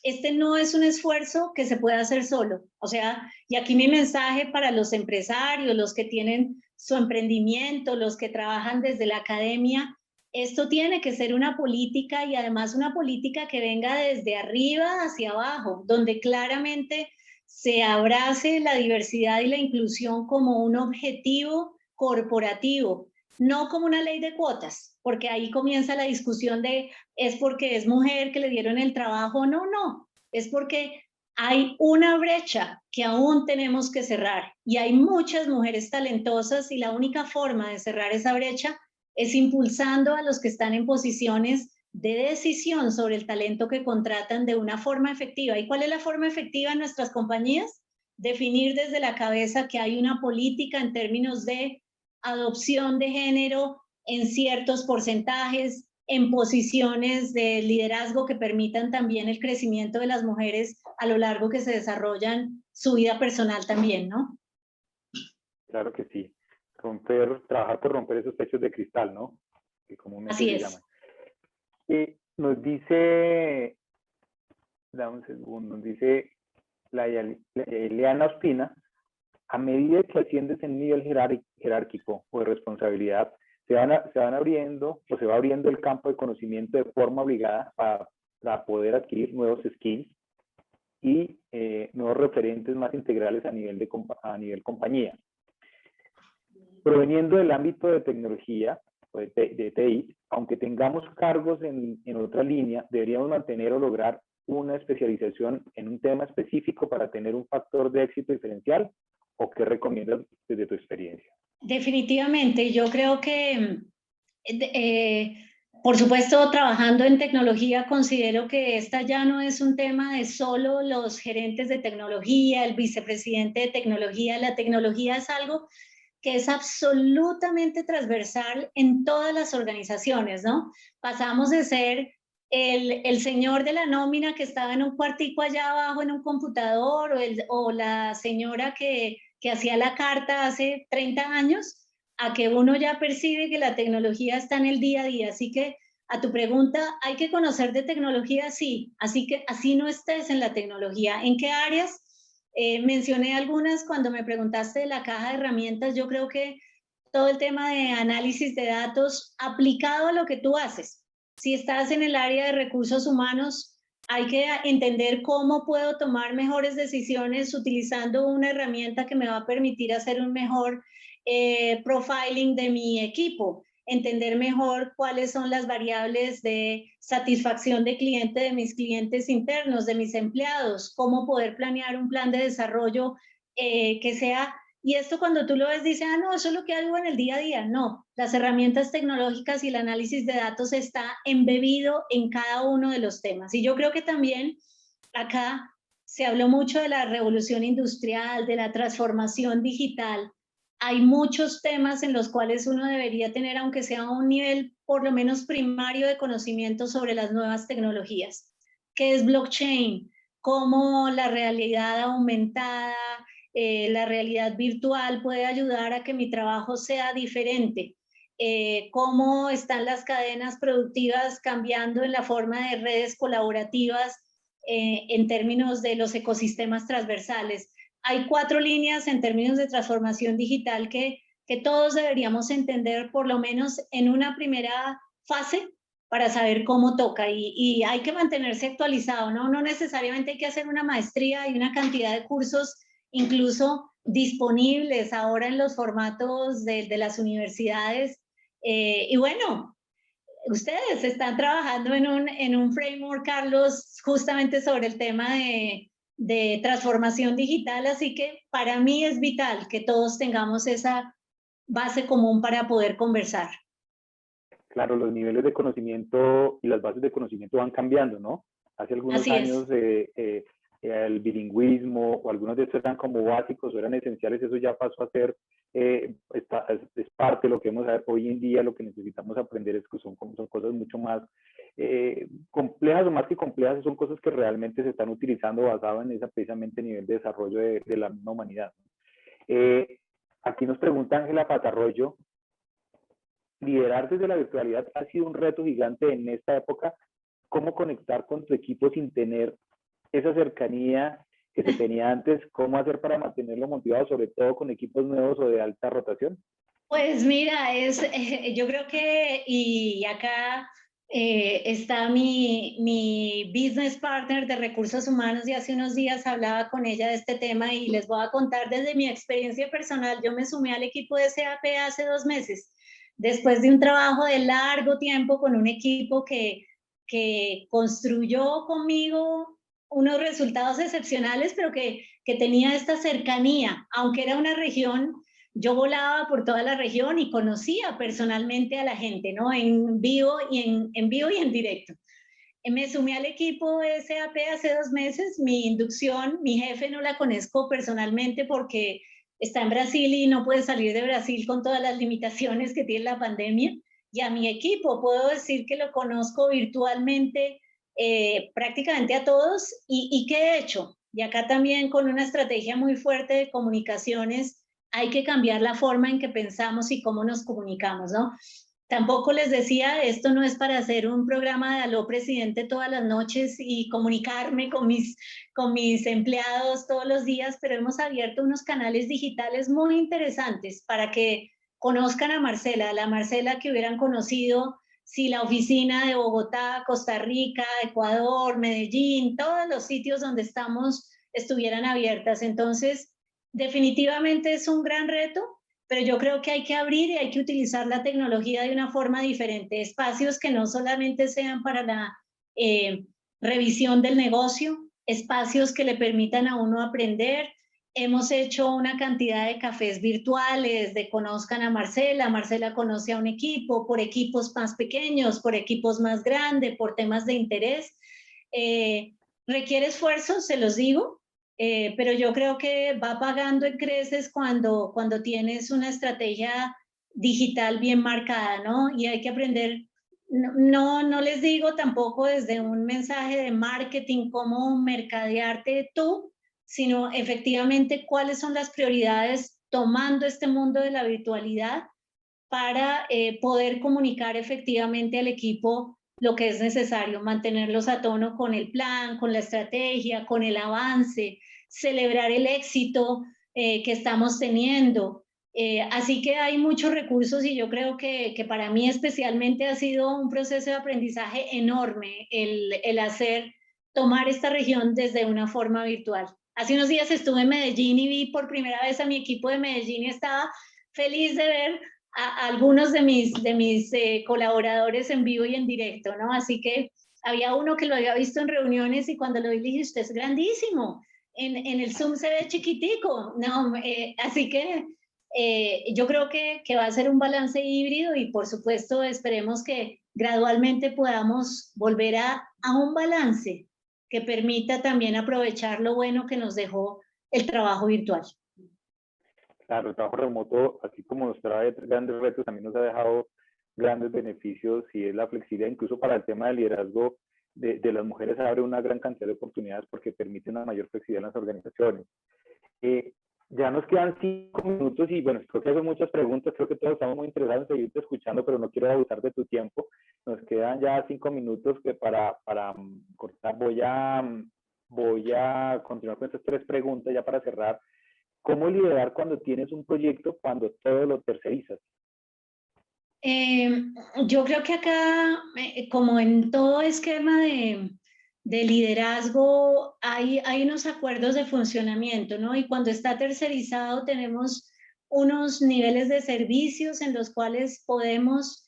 este no es un esfuerzo que se pueda hacer solo. O sea, y aquí mi mensaje para los empresarios, los que tienen su emprendimiento, los que trabajan desde la academia, esto tiene que ser una política, y además una política que venga desde arriba hacia abajo, donde claramente se abrace la diversidad y la inclusión como un objetivo corporativo, no como una ley de cuotas, porque ahí comienza la discusión de es porque es mujer que le dieron el trabajo. No, no, es porque hay una brecha que aún tenemos que cerrar, y hay muchas mujeres talentosas, y la única forma de cerrar esa brecha es impulsando a los que están en posiciones de decisión sobre el talento que contratan de una forma efectiva. ¿Y cuál es la forma efectiva en nuestras compañías? Definir desde la cabeza que hay una política en términos de adopción de género en ciertos porcentajes, en posiciones de liderazgo que permitan también el crecimiento de las mujeres a lo largo que se desarrollan su vida personal también, ¿no? Claro que sí. Trabajar por romper esos techos de cristal, ¿no? Que comúnmente Así se es. llaman. Nos dice, dame un segundo, nos dice Eliana Ospina, a medida que asciendes en nivel jerárquico o de responsabilidad, se van abriendo o se va abriendo el campo de conocimiento de forma obligada para poder adquirir nuevos skills y nuevos referentes más integrales a nivel compañía. Proveniendo del ámbito de tecnología o de TI, aunque tengamos cargos en otra línea, deberíamos mantener o lograr una especialización en un tema específico para tener un factor de éxito diferencial. ¿O qué recomiendas desde tu experiencia? Definitivamente, yo creo que, por supuesto, trabajando en tecnología, considero que esta ya no es un tema de solo los gerentes de tecnología, el vicepresidente de tecnología. La tecnología es algo que es absolutamente transversal en todas las organizaciones, ¿no? Pasamos de ser el señor de la nómina que estaba en un cuartico allá abajo en un computador, o la señora que hacía la carta hace 30 años, a que uno ya percibe que la tecnología está en el día a día. Así que a tu pregunta, ¿hay que conocer de tecnología? Sí, así que así no estés en la tecnología. ¿En qué áreas? Mencioné algunas cuando me preguntaste de la caja de herramientas. Yo creo que todo el tema de análisis de datos aplicado a lo que tú haces. Si estás en el área de recursos humanos, hay que entender cómo puedo tomar mejores decisiones utilizando una herramienta que me va a permitir hacer un mejor profiling de mi equipo, entender mejor cuáles son las variables de satisfacción de cliente de mis clientes internos, de mis empleados, cómo poder planear un plan de desarrollo que sea Y esto cuando tú lo ves, dice, ah, no, eso es lo que hago en el día a día. No, las herramientas tecnológicas y el análisis de datos está embebido en cada uno de los temas. Y yo creo que también acá se habló mucho de la revolución industrial, de la transformación digital. Hay muchos temas en los cuales uno debería tener, aunque sea un nivel por lo menos primario de conocimiento sobre las nuevas tecnologías. ¿Qué es blockchain? ¿Cómo la realidad aumentada, la realidad virtual puede ayudar a que mi trabajo sea diferente? ¿Cómo están las cadenas productivas cambiando en la forma de redes colaborativas en términos de los ecosistemas transversales? Hay 4 líneas en términos de transformación digital que todos deberíamos entender por lo menos en una primera fase para saber cómo toca, y hay que mantenerse actualizado, ¿no? No necesariamente hay que hacer una maestría, hay una cantidad de cursos incluso disponibles ahora en los formatos de las universidades, y bueno, ustedes están trabajando en un framework, Carlos, justamente sobre el tema de transformación digital, así que para mí es vital que todos tengamos esa base común para poder conversar. Claro, los niveles de conocimiento y las bases de conocimiento van cambiando, ¿no? Hace algunos Así es. años el bilingüismo o algunos de estos eran como básicos o eran esenciales, eso ya pasó a ser, es parte de lo que vamos a ver hoy en día. Lo que necesitamos aprender es que son cosas mucho más complejas, o más que complejas, son cosas que realmente se están utilizando basado en ese precisamente nivel de desarrollo de la misma humanidad. Aquí nos pregunta Ángela Patarroyo: liderar desde la virtualidad ha sido un reto gigante en esta época. ¿Cómo conectar con tu equipo sin tener esa cercanía que se tenía antes? ¿Cómo hacer para mantenerlo motivado, sobre todo con equipos nuevos o de alta rotación? Pues mira, yo creo que, y acá está mi business partner de recursos humanos, y hace unos días hablaba con ella de este tema y les voy a contar desde mi experiencia personal. Yo me sumé al equipo de SAP hace 2 meses, después de un trabajo de largo tiempo con un equipo que construyó conmigo unos resultados excepcionales, pero que tenía esta cercanía, aunque era una región. Yo volaba por toda la región y conocía personalmente a la gente, ¿no? En vivo y en vivo y en directo. Me sumé al equipo de SAP hace 2 meses. Mi inducción, mi jefe no la conozco personalmente porque está en Brasil y no puede salir de Brasil con todas las limitaciones que tiene la pandemia. Y a mi equipo puedo decir que lo conozco virtualmente, prácticamente a todos. ¿Y qué he hecho? Y acá también con una estrategia muy fuerte de comunicaciones, hay que cambiar la forma en que pensamos y cómo nos comunicamos, ¿no? Tampoco les decía, esto no es para hacer un programa de aló presidente todas las noches y comunicarme con mis empleados todos los días, pero hemos abierto unos canales digitales muy interesantes para que conozcan a Marcela, la Marcela que hubieran conocido si la oficina de Bogotá, Costa Rica, Ecuador, Medellín, todos los sitios donde estamos estuvieran abiertas. Entonces, definitivamente es un gran reto, pero yo creo que hay que abrir y hay que utilizar la tecnología de una forma diferente, espacios que no solamente sean para la revisión del negocio, espacios que le permitan a uno aprender. Hemos hecho una cantidad de cafés virtuales, de conozcan a Marcela, Marcela conoce a un equipo, por equipos más pequeños, por equipos más grandes, por temas de interés. Requiere esfuerzo, se los digo, pero yo creo que va pagando en creces cuando tienes una estrategia digital bien marcada, ¿no? Y hay que aprender, no les digo tampoco desde un mensaje de marketing cómo mercadearte tú, sino efectivamente cuáles son las prioridades tomando este mundo de la virtualidad para poder comunicar efectivamente al equipo lo que es necesario, mantenerlos a tono con el plan, con la estrategia, con el avance, celebrar el éxito que estamos teniendo. Así que hay muchos recursos y yo creo que para mí especialmente ha sido un proceso de aprendizaje enorme el hacer, tomar esta región desde una forma virtual. Hace unos días estuve en Medellín y vi por primera vez a mi equipo de Medellín y estaba feliz de ver a algunos de mis colaboradores en vivo y en directo, ¿no? Así que había uno que lo había visto en reuniones y cuando lo vi le dije, usted es grandísimo, en el Zoom se ve chiquitico, no, así que yo creo que va a ser un balance híbrido y por supuesto esperemos que gradualmente podamos volver a un balance que permita también aprovechar lo bueno que nos dejó el trabajo virtual. Claro, el trabajo remoto, así como nos trae grandes retos, también nos ha dejado grandes beneficios y es la flexibilidad, incluso para el tema del liderazgo de las mujeres abre una gran cantidad de oportunidades porque permite una mayor flexibilidad en las organizaciones. Ya nos quedan 5 minutos y bueno, creo que hay muchas preguntas, creo que todos estamos muy interesados en seguirte escuchando, pero no quiero abusar de tu tiempo. Nos quedan ya 5 minutos que para cortar. Voy a continuar con estas 3 preguntas ya para cerrar. ¿Cómo liderar cuando tienes un proyecto, cuando todo lo tercerizas? Yo creo que acá, como en todo esquema de liderazgo, hay unos acuerdos de funcionamiento, ¿no? Y cuando está tercerizado tenemos unos niveles de servicios en los cuales podemos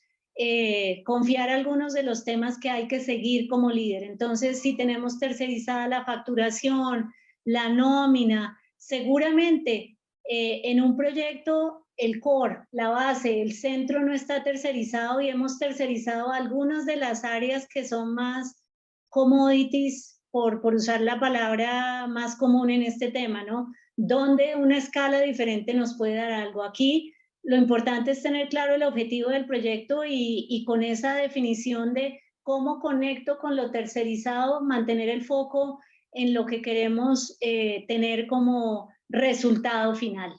confiar algunos de los temas que hay que seguir como líder. Entonces, si tenemos tercerizada la facturación, la nómina, seguramente en un proyecto el core, la base, el centro no está tercerizado y hemos tercerizado algunas de las áreas que son más commodities, por usar la palabra más común en este tema, ¿no? Donde una escala diferente nos puede dar algo. Aquí lo importante es tener claro el objetivo del proyecto y con esa definición de cómo conecto con lo tercerizado, mantener el foco en lo que queremos tener como resultado final.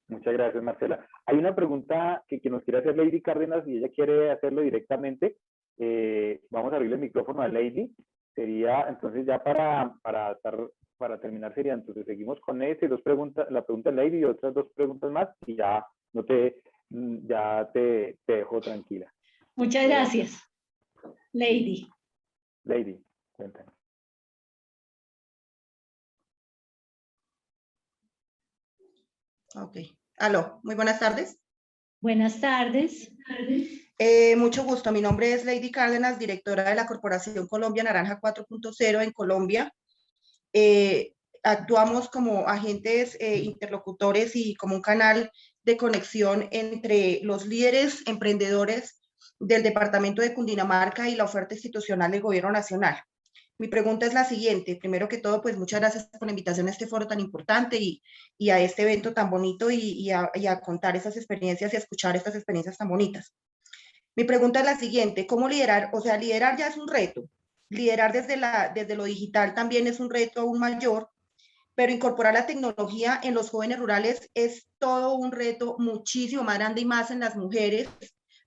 Muchas gracias, Marcela. Hay una pregunta que nos quiere hacer Lady Cárdenas y ella quiere hacerlo directamente. Vamos a abrirle el micrófono a Lady. Sería, entonces, ya para terminar, sería, entonces, seguimos con dos preguntas, la pregunta de Lady y otras 2 preguntas más y ya te dejo tranquila. Muchas gracias, Lady. Lady, cuéntanos. Ok. Aló, muy buenas tardes. Buenas tardes. Mucho gusto. Mi nombre es Lady Cárdenas, directora de la Corporación Colombia Naranja 4.0 en Colombia. Actuamos como agentes interlocutores y como un canal de conexión entre los líderes emprendedores del departamento de Cundinamarca y la oferta institucional del gobierno nacional. Mi pregunta es la siguiente. Primero que todo, pues muchas gracias por la invitación a este foro tan importante y a este evento tan bonito y a contar esas experiencias y a escuchar estas experiencias tan bonitas. Mi pregunta es la siguiente. ¿Cómo liderar? O sea, liderar ya es un reto. Liderar desde lo digital también es un reto aún mayor, pero incorporar la tecnología en los jóvenes rurales es todo un reto muchísimo más grande y más en las mujeres.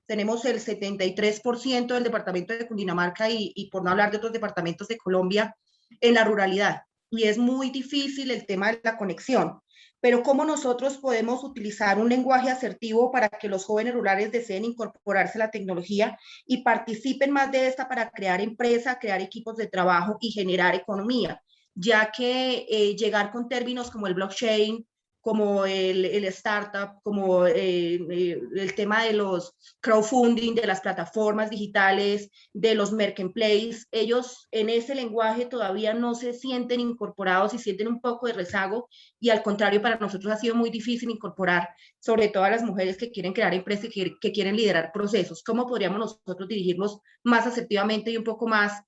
Tenemos el 73% del departamento de Cundinamarca y por no hablar de otros departamentos de Colombia en la ruralidad. Y es muy difícil el tema de la conexión. Pero ¿cómo nosotros podemos utilizar un lenguaje asertivo para que los jóvenes rurales deseen incorporarse a la tecnología y participen más de esta para crear empresa, crear equipos de trabajo y generar economía? Ya que llegar con términos como el blockchain, como el startup, como el tema de los crowdfunding, de las plataformas digitales, de los marketplaces, ellos en ese lenguaje todavía no se sienten incorporados y sienten un poco de rezago y al contrario para nosotros ha sido muy difícil incorporar, sobre todo a las mujeres que quieren crear empresas y que quieren liderar procesos. ¿Cómo podríamos nosotros dirigirnos más asertivamente y un poco más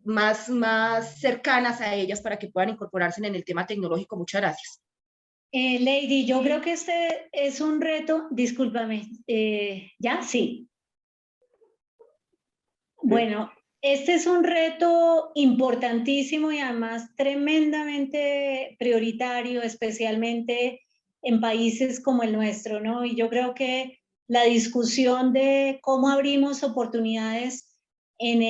más cercanas a ellas para que puedan incorporarse en el tema tecnológico? Muchas gracias. Lady, yo creo que este es un reto, discúlpame, ¿ya? Sí. Bueno, este es un reto importantísimo y además tremendamente prioritario, especialmente en países como el nuestro, ¿no? Y yo creo que la discusión de cómo abrimos oportunidades en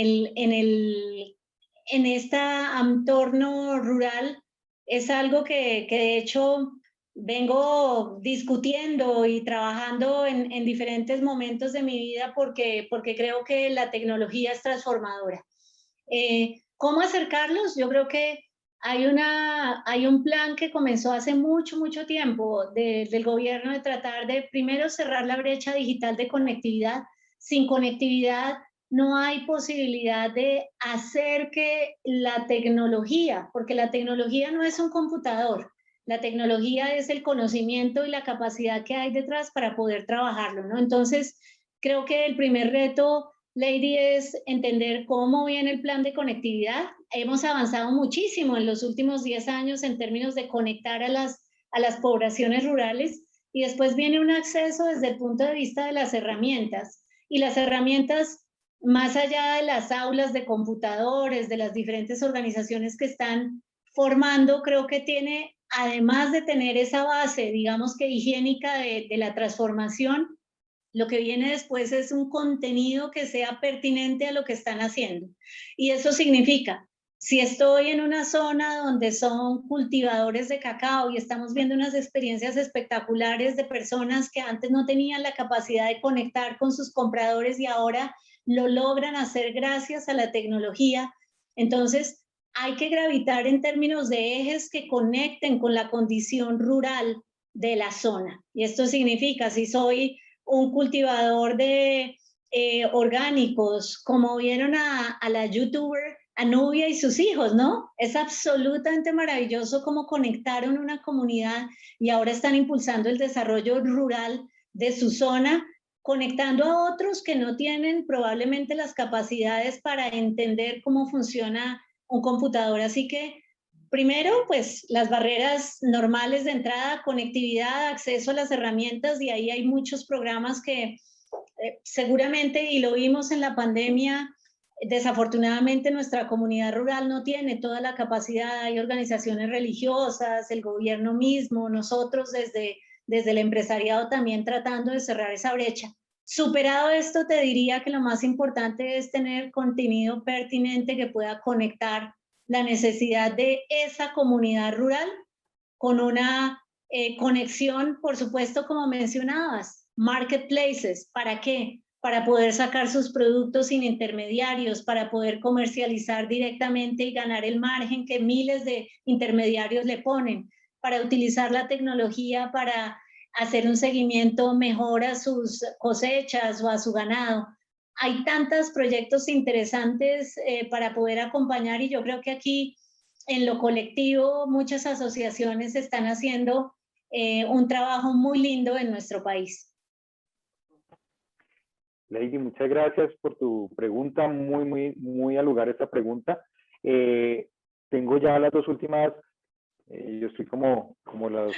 este entorno rural es algo que de hecho vengo discutiendo y trabajando en diferentes momentos de mi vida porque creo que la tecnología es transformadora. ¿Cómo acercarlos? Yo creo que hay un plan que comenzó hace mucho tiempo del gobierno de tratar de primero cerrar la brecha digital de conectividad. Sin conectividad no hay posibilidad de hacer que la tecnología, porque la tecnología no es un computador, la tecnología es el conocimiento y la capacidad que hay detrás para poder trabajarlo, ¿no? Entonces, creo que el primer reto, Lady, es entender cómo viene el plan de conectividad. Hemos avanzado muchísimo en los últimos 10 años en términos de conectar a las poblaciones rurales, y después viene un acceso desde el punto de vista de las herramientas. Y las herramientas, más allá de las aulas de computadores, de las diferentes organizaciones que están formando, creo que tiene, además de tener esa base, digamos que higiénica de la transformación, lo que viene después es un contenido que sea pertinente a lo que están haciendo. Y eso significa, si estoy en una zona donde son cultivadores de cacao y estamos viendo unas experiencias espectaculares de personas que antes no tenían la capacidad de conectar con sus compradores y ahora lo logran hacer gracias a la tecnología, entonces hay que gravitar en términos de ejes que conecten con la condición rural de la zona. Y esto significa, si soy un cultivador de orgánicos, como vieron a la youtuber Anubia y sus hijos, ¿no? Es absolutamente maravilloso cómo conectaron una comunidad y ahora están impulsando el desarrollo rural de su zona, conectando a otros que no tienen probablemente las capacidades para entender cómo funciona un computador. Así que primero, pues las barreras normales de entrada, conectividad, acceso a las herramientas, y ahí hay muchos programas que seguramente, y lo vimos en la pandemia, desafortunadamente nuestra comunidad rural no tiene toda la capacidad. Hay organizaciones religiosas, el gobierno mismo, nosotros desde el empresariado también tratando de cerrar esa brecha. Superado esto, te diría que lo más importante es tener contenido pertinente que pueda conectar la necesidad de esa comunidad rural con una conexión, por supuesto, como mencionabas, marketplaces. ¿Para qué? Para poder sacar sus productos sin intermediarios, para poder comercializar directamente y ganar el margen que miles de intermediarios le ponen, para utilizar la tecnología para hacer un seguimiento mejor a sus cosechas o a su ganado. Hay tantos proyectos interesantes para poder acompañar, y yo creo que aquí en lo colectivo muchas asociaciones están haciendo un trabajo muy lindo en nuestro país. Lady, muchas gracias por tu pregunta, muy al lugar esta pregunta. Tengo ya las dos últimas, yo estoy como los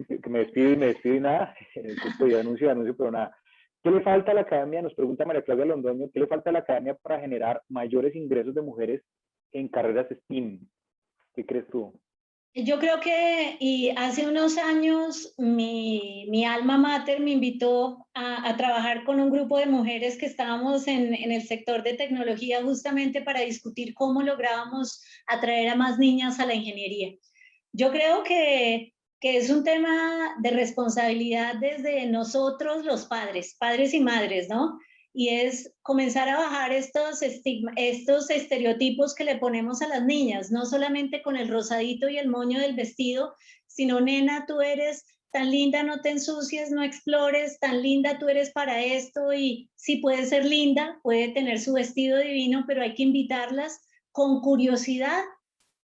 que me despido y nada, entonces anuncio, pero nada. ¿Qué le falta a la academia? Nos pregunta María Claudia Londoño, ¿qué le falta a la academia para generar mayores ingresos de mujeres en carreras STEAM? ¿Qué crees tú? Yo creo que, y hace unos años, mi alma mater me invitó a trabajar con un grupo de mujeres que estábamos en el sector de tecnología justamente para discutir cómo lográbamos atraer a más niñas a la ingeniería. Yo creo que es un tema de responsabilidad desde nosotros los padres y madres, ¿no? Y es comenzar a bajar estos estereotipos que le ponemos a las niñas, no solamente con el rosadito y el moño del vestido, sino, nena, tú eres tan linda, no te ensucies, no explores, tan linda tú eres para esto. Y sí, puede ser linda, puede tener su vestido divino, pero hay que invitarlas con curiosidad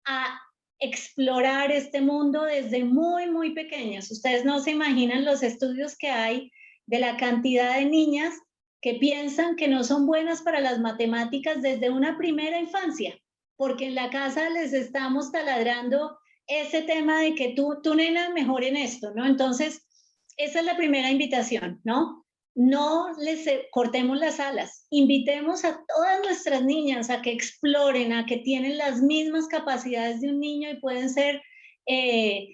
a explorar este mundo desde muy pequeñas. Ustedes no se imaginan los estudios que hay de la cantidad de niñas que piensan que no son buenas para las matemáticas desde una primera infancia, porque en la casa les estamos taladrando ese tema de que tú nena, mejor en esto, ¿no? Entonces, esa es la primera invitación, ¿no? No les cortemos las alas, invitemos a todas nuestras niñas a que exploren, a que tienen las mismas capacidades de un niño y pueden ser,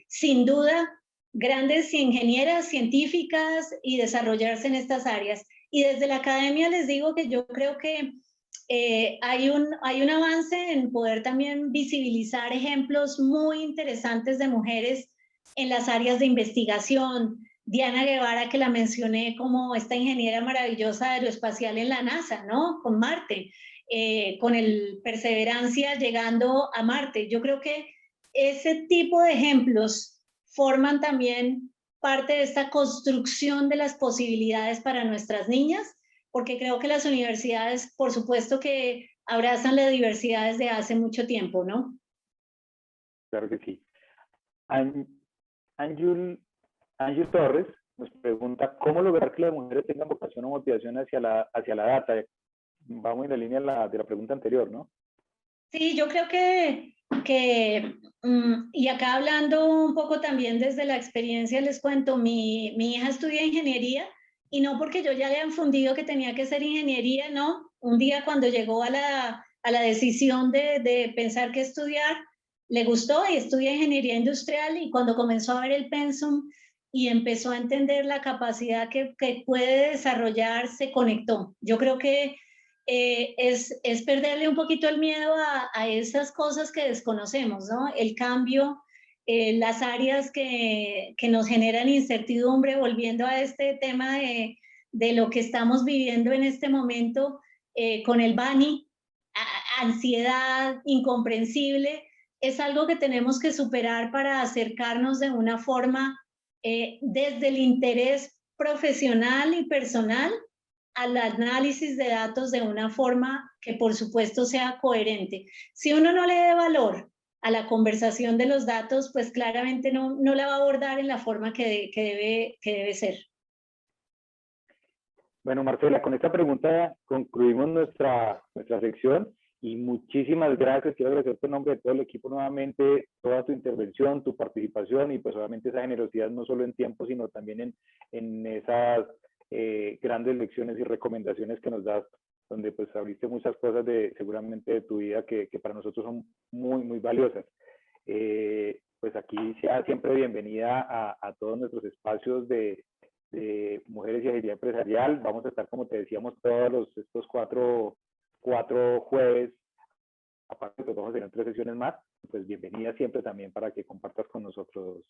sin duda, grandes ingenieras, científicas y desarrollarse en estas áreas. Y desde la academia les digo que yo creo que hay un avance en poder también visibilizar ejemplos muy interesantes de mujeres en las áreas de investigación. Diana Guevara, que la mencioné como esta ingeniera maravillosa aeroespacial en la NASA, ¿no? Con Marte, con el Perseverancia llegando a Marte. Yo creo que ese tipo de ejemplos forman también parte de esta construcción de las posibilidades para nuestras niñas, porque creo que las universidades, por supuesto que abrazan la diversidad desde hace mucho tiempo, ¿no? Claro que sí. Ángel Torres nos pregunta, ¿cómo lograr que las mujeres tengan vocación o motivación hacia la data? Vamos en la línea de la pregunta anterior, ¿no? Sí, yo creo y acá hablando un poco también desde la experiencia, les cuento, mi hija estudia ingeniería y no porque yo ya le han fundido que tenía que ser ingeniería, no. Un día cuando llegó a la decisión de pensar qué estudiar, le gustó y estudia ingeniería industrial y cuando comenzó a ver el pensum y empezó a entender la capacidad que puede desarrollar, se conectó. Yo creo que es perderle un poquito el miedo a esas cosas que desconocemos, ¿no? El cambio, las áreas que nos generan incertidumbre, volviendo a este tema de lo que estamos viviendo en este momento con el BANI, ansiedad incomprensible, es algo que tenemos que superar para acercarnos de una forma desde el interés profesional y personal al análisis de datos de una forma que por supuesto sea coherente. Si uno no le dé valor a la conversación de los datos, pues claramente no la va a abordar en la forma que debe ser. Bueno, Marcela, con esta pregunta concluimos nuestra sección y muchísimas gracias. Quiero agradecerte en nombre de todo el equipo nuevamente toda tu intervención, tu participación y pues obviamente esa generosidad no solo en tiempo, sino también en esas grandes lecciones y recomendaciones que nos das, donde pues abriste muchas cosas seguramente de tu vida que para nosotros son muy, muy valiosas. Pues aquí sea siempre bienvenida a todos nuestros espacios de Mujeres y Agilidad Empresarial. Vamos a estar, como te decíamos, estos cuatro jueves, aparte de que vamos a tener 3 sesiones más, pues bienvenida siempre también para que compartas con nosotros.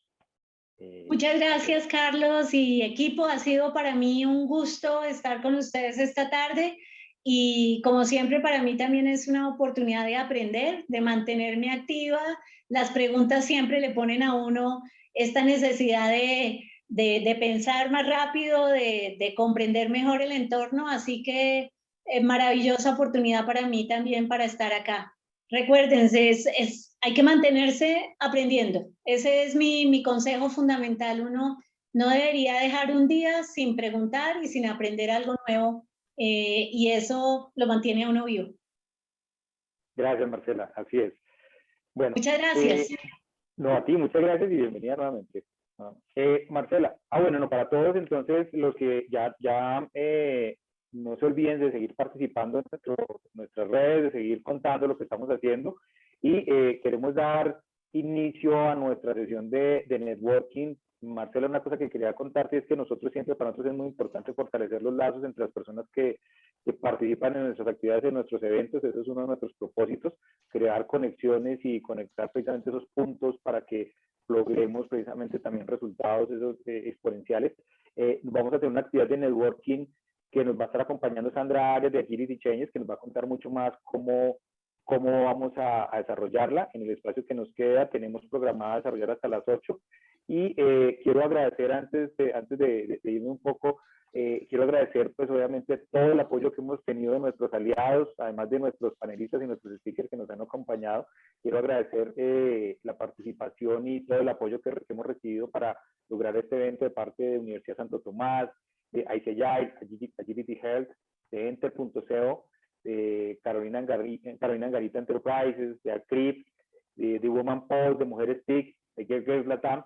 Muchas gracias, Carlos y equipo. Ha sido para mí un gusto estar con ustedes esta tarde y como siempre para mí también es una oportunidad de aprender, de mantenerme activa. Las preguntas siempre le ponen a uno esta necesidad de pensar más rápido, de comprender mejor el entorno, así que maravillosa oportunidad para mí también para estar acá. Recuérdense, hay que mantenerse aprendiendo. Ese es mi consejo fundamental. Uno no debería dejar un día sin preguntar y sin aprender algo nuevo, y eso lo mantiene a uno vivo. Gracias, Marcela, así es. Bueno, muchas gracias. No, a ti, muchas gracias y bienvenida nuevamente. Marcela, bueno, no, para todos entonces, los que ya no se olviden de seguir participando en nuestras redes, de seguir contando lo que estamos haciendo y queremos dar inicio a nuestra sesión de networking. Marcela, una cosa que quería contarte es que para nosotros es muy importante fortalecer los lazos entre las personas que participan en nuestras actividades, en nuestros eventos. Eso es uno de nuestros propósitos, crear conexiones y conectar precisamente esos puntos para que logremos precisamente también resultados esos exponenciales. Vamos a tener una actividad de networking que nos va a estar acompañando Sandra Arias de Agility Changes, que nos va a contar mucho más cómo vamos a desarrollarla. En el espacio que nos queda tenemos programada desarrollar hasta las 8. Y quiero agradecer antes de irme un poco, quiero agradecer pues obviamente todo el apoyo que hemos tenido de nuestros aliados, además de nuestros panelistas y nuestros speakers que nos han acompañado. Quiero agradecer la participación y todo el apoyo que hemos recibido para lograr este evento de parte de Universidad Santo Tomás, de ICEI, Agility Health, de Enter.co, de Carolina Angarita Enterprises, de ACRIP, de Woman Pulse, de Mujeres TIC, de Girls Latam,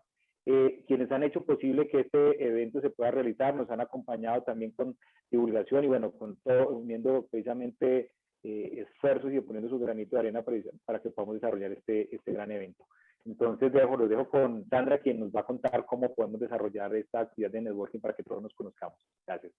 quienes han hecho posible que este evento se pueda realizar, nos han acompañado también con divulgación y bueno, con todo, uniendo precisamente esfuerzos y poniendo su granito de arena para que podamos desarrollar este gran evento. Entonces los dejo con Sandra, quien nos va a contar cómo podemos desarrollar esta actividad de networking para que todos nos conozcamos. Gracias.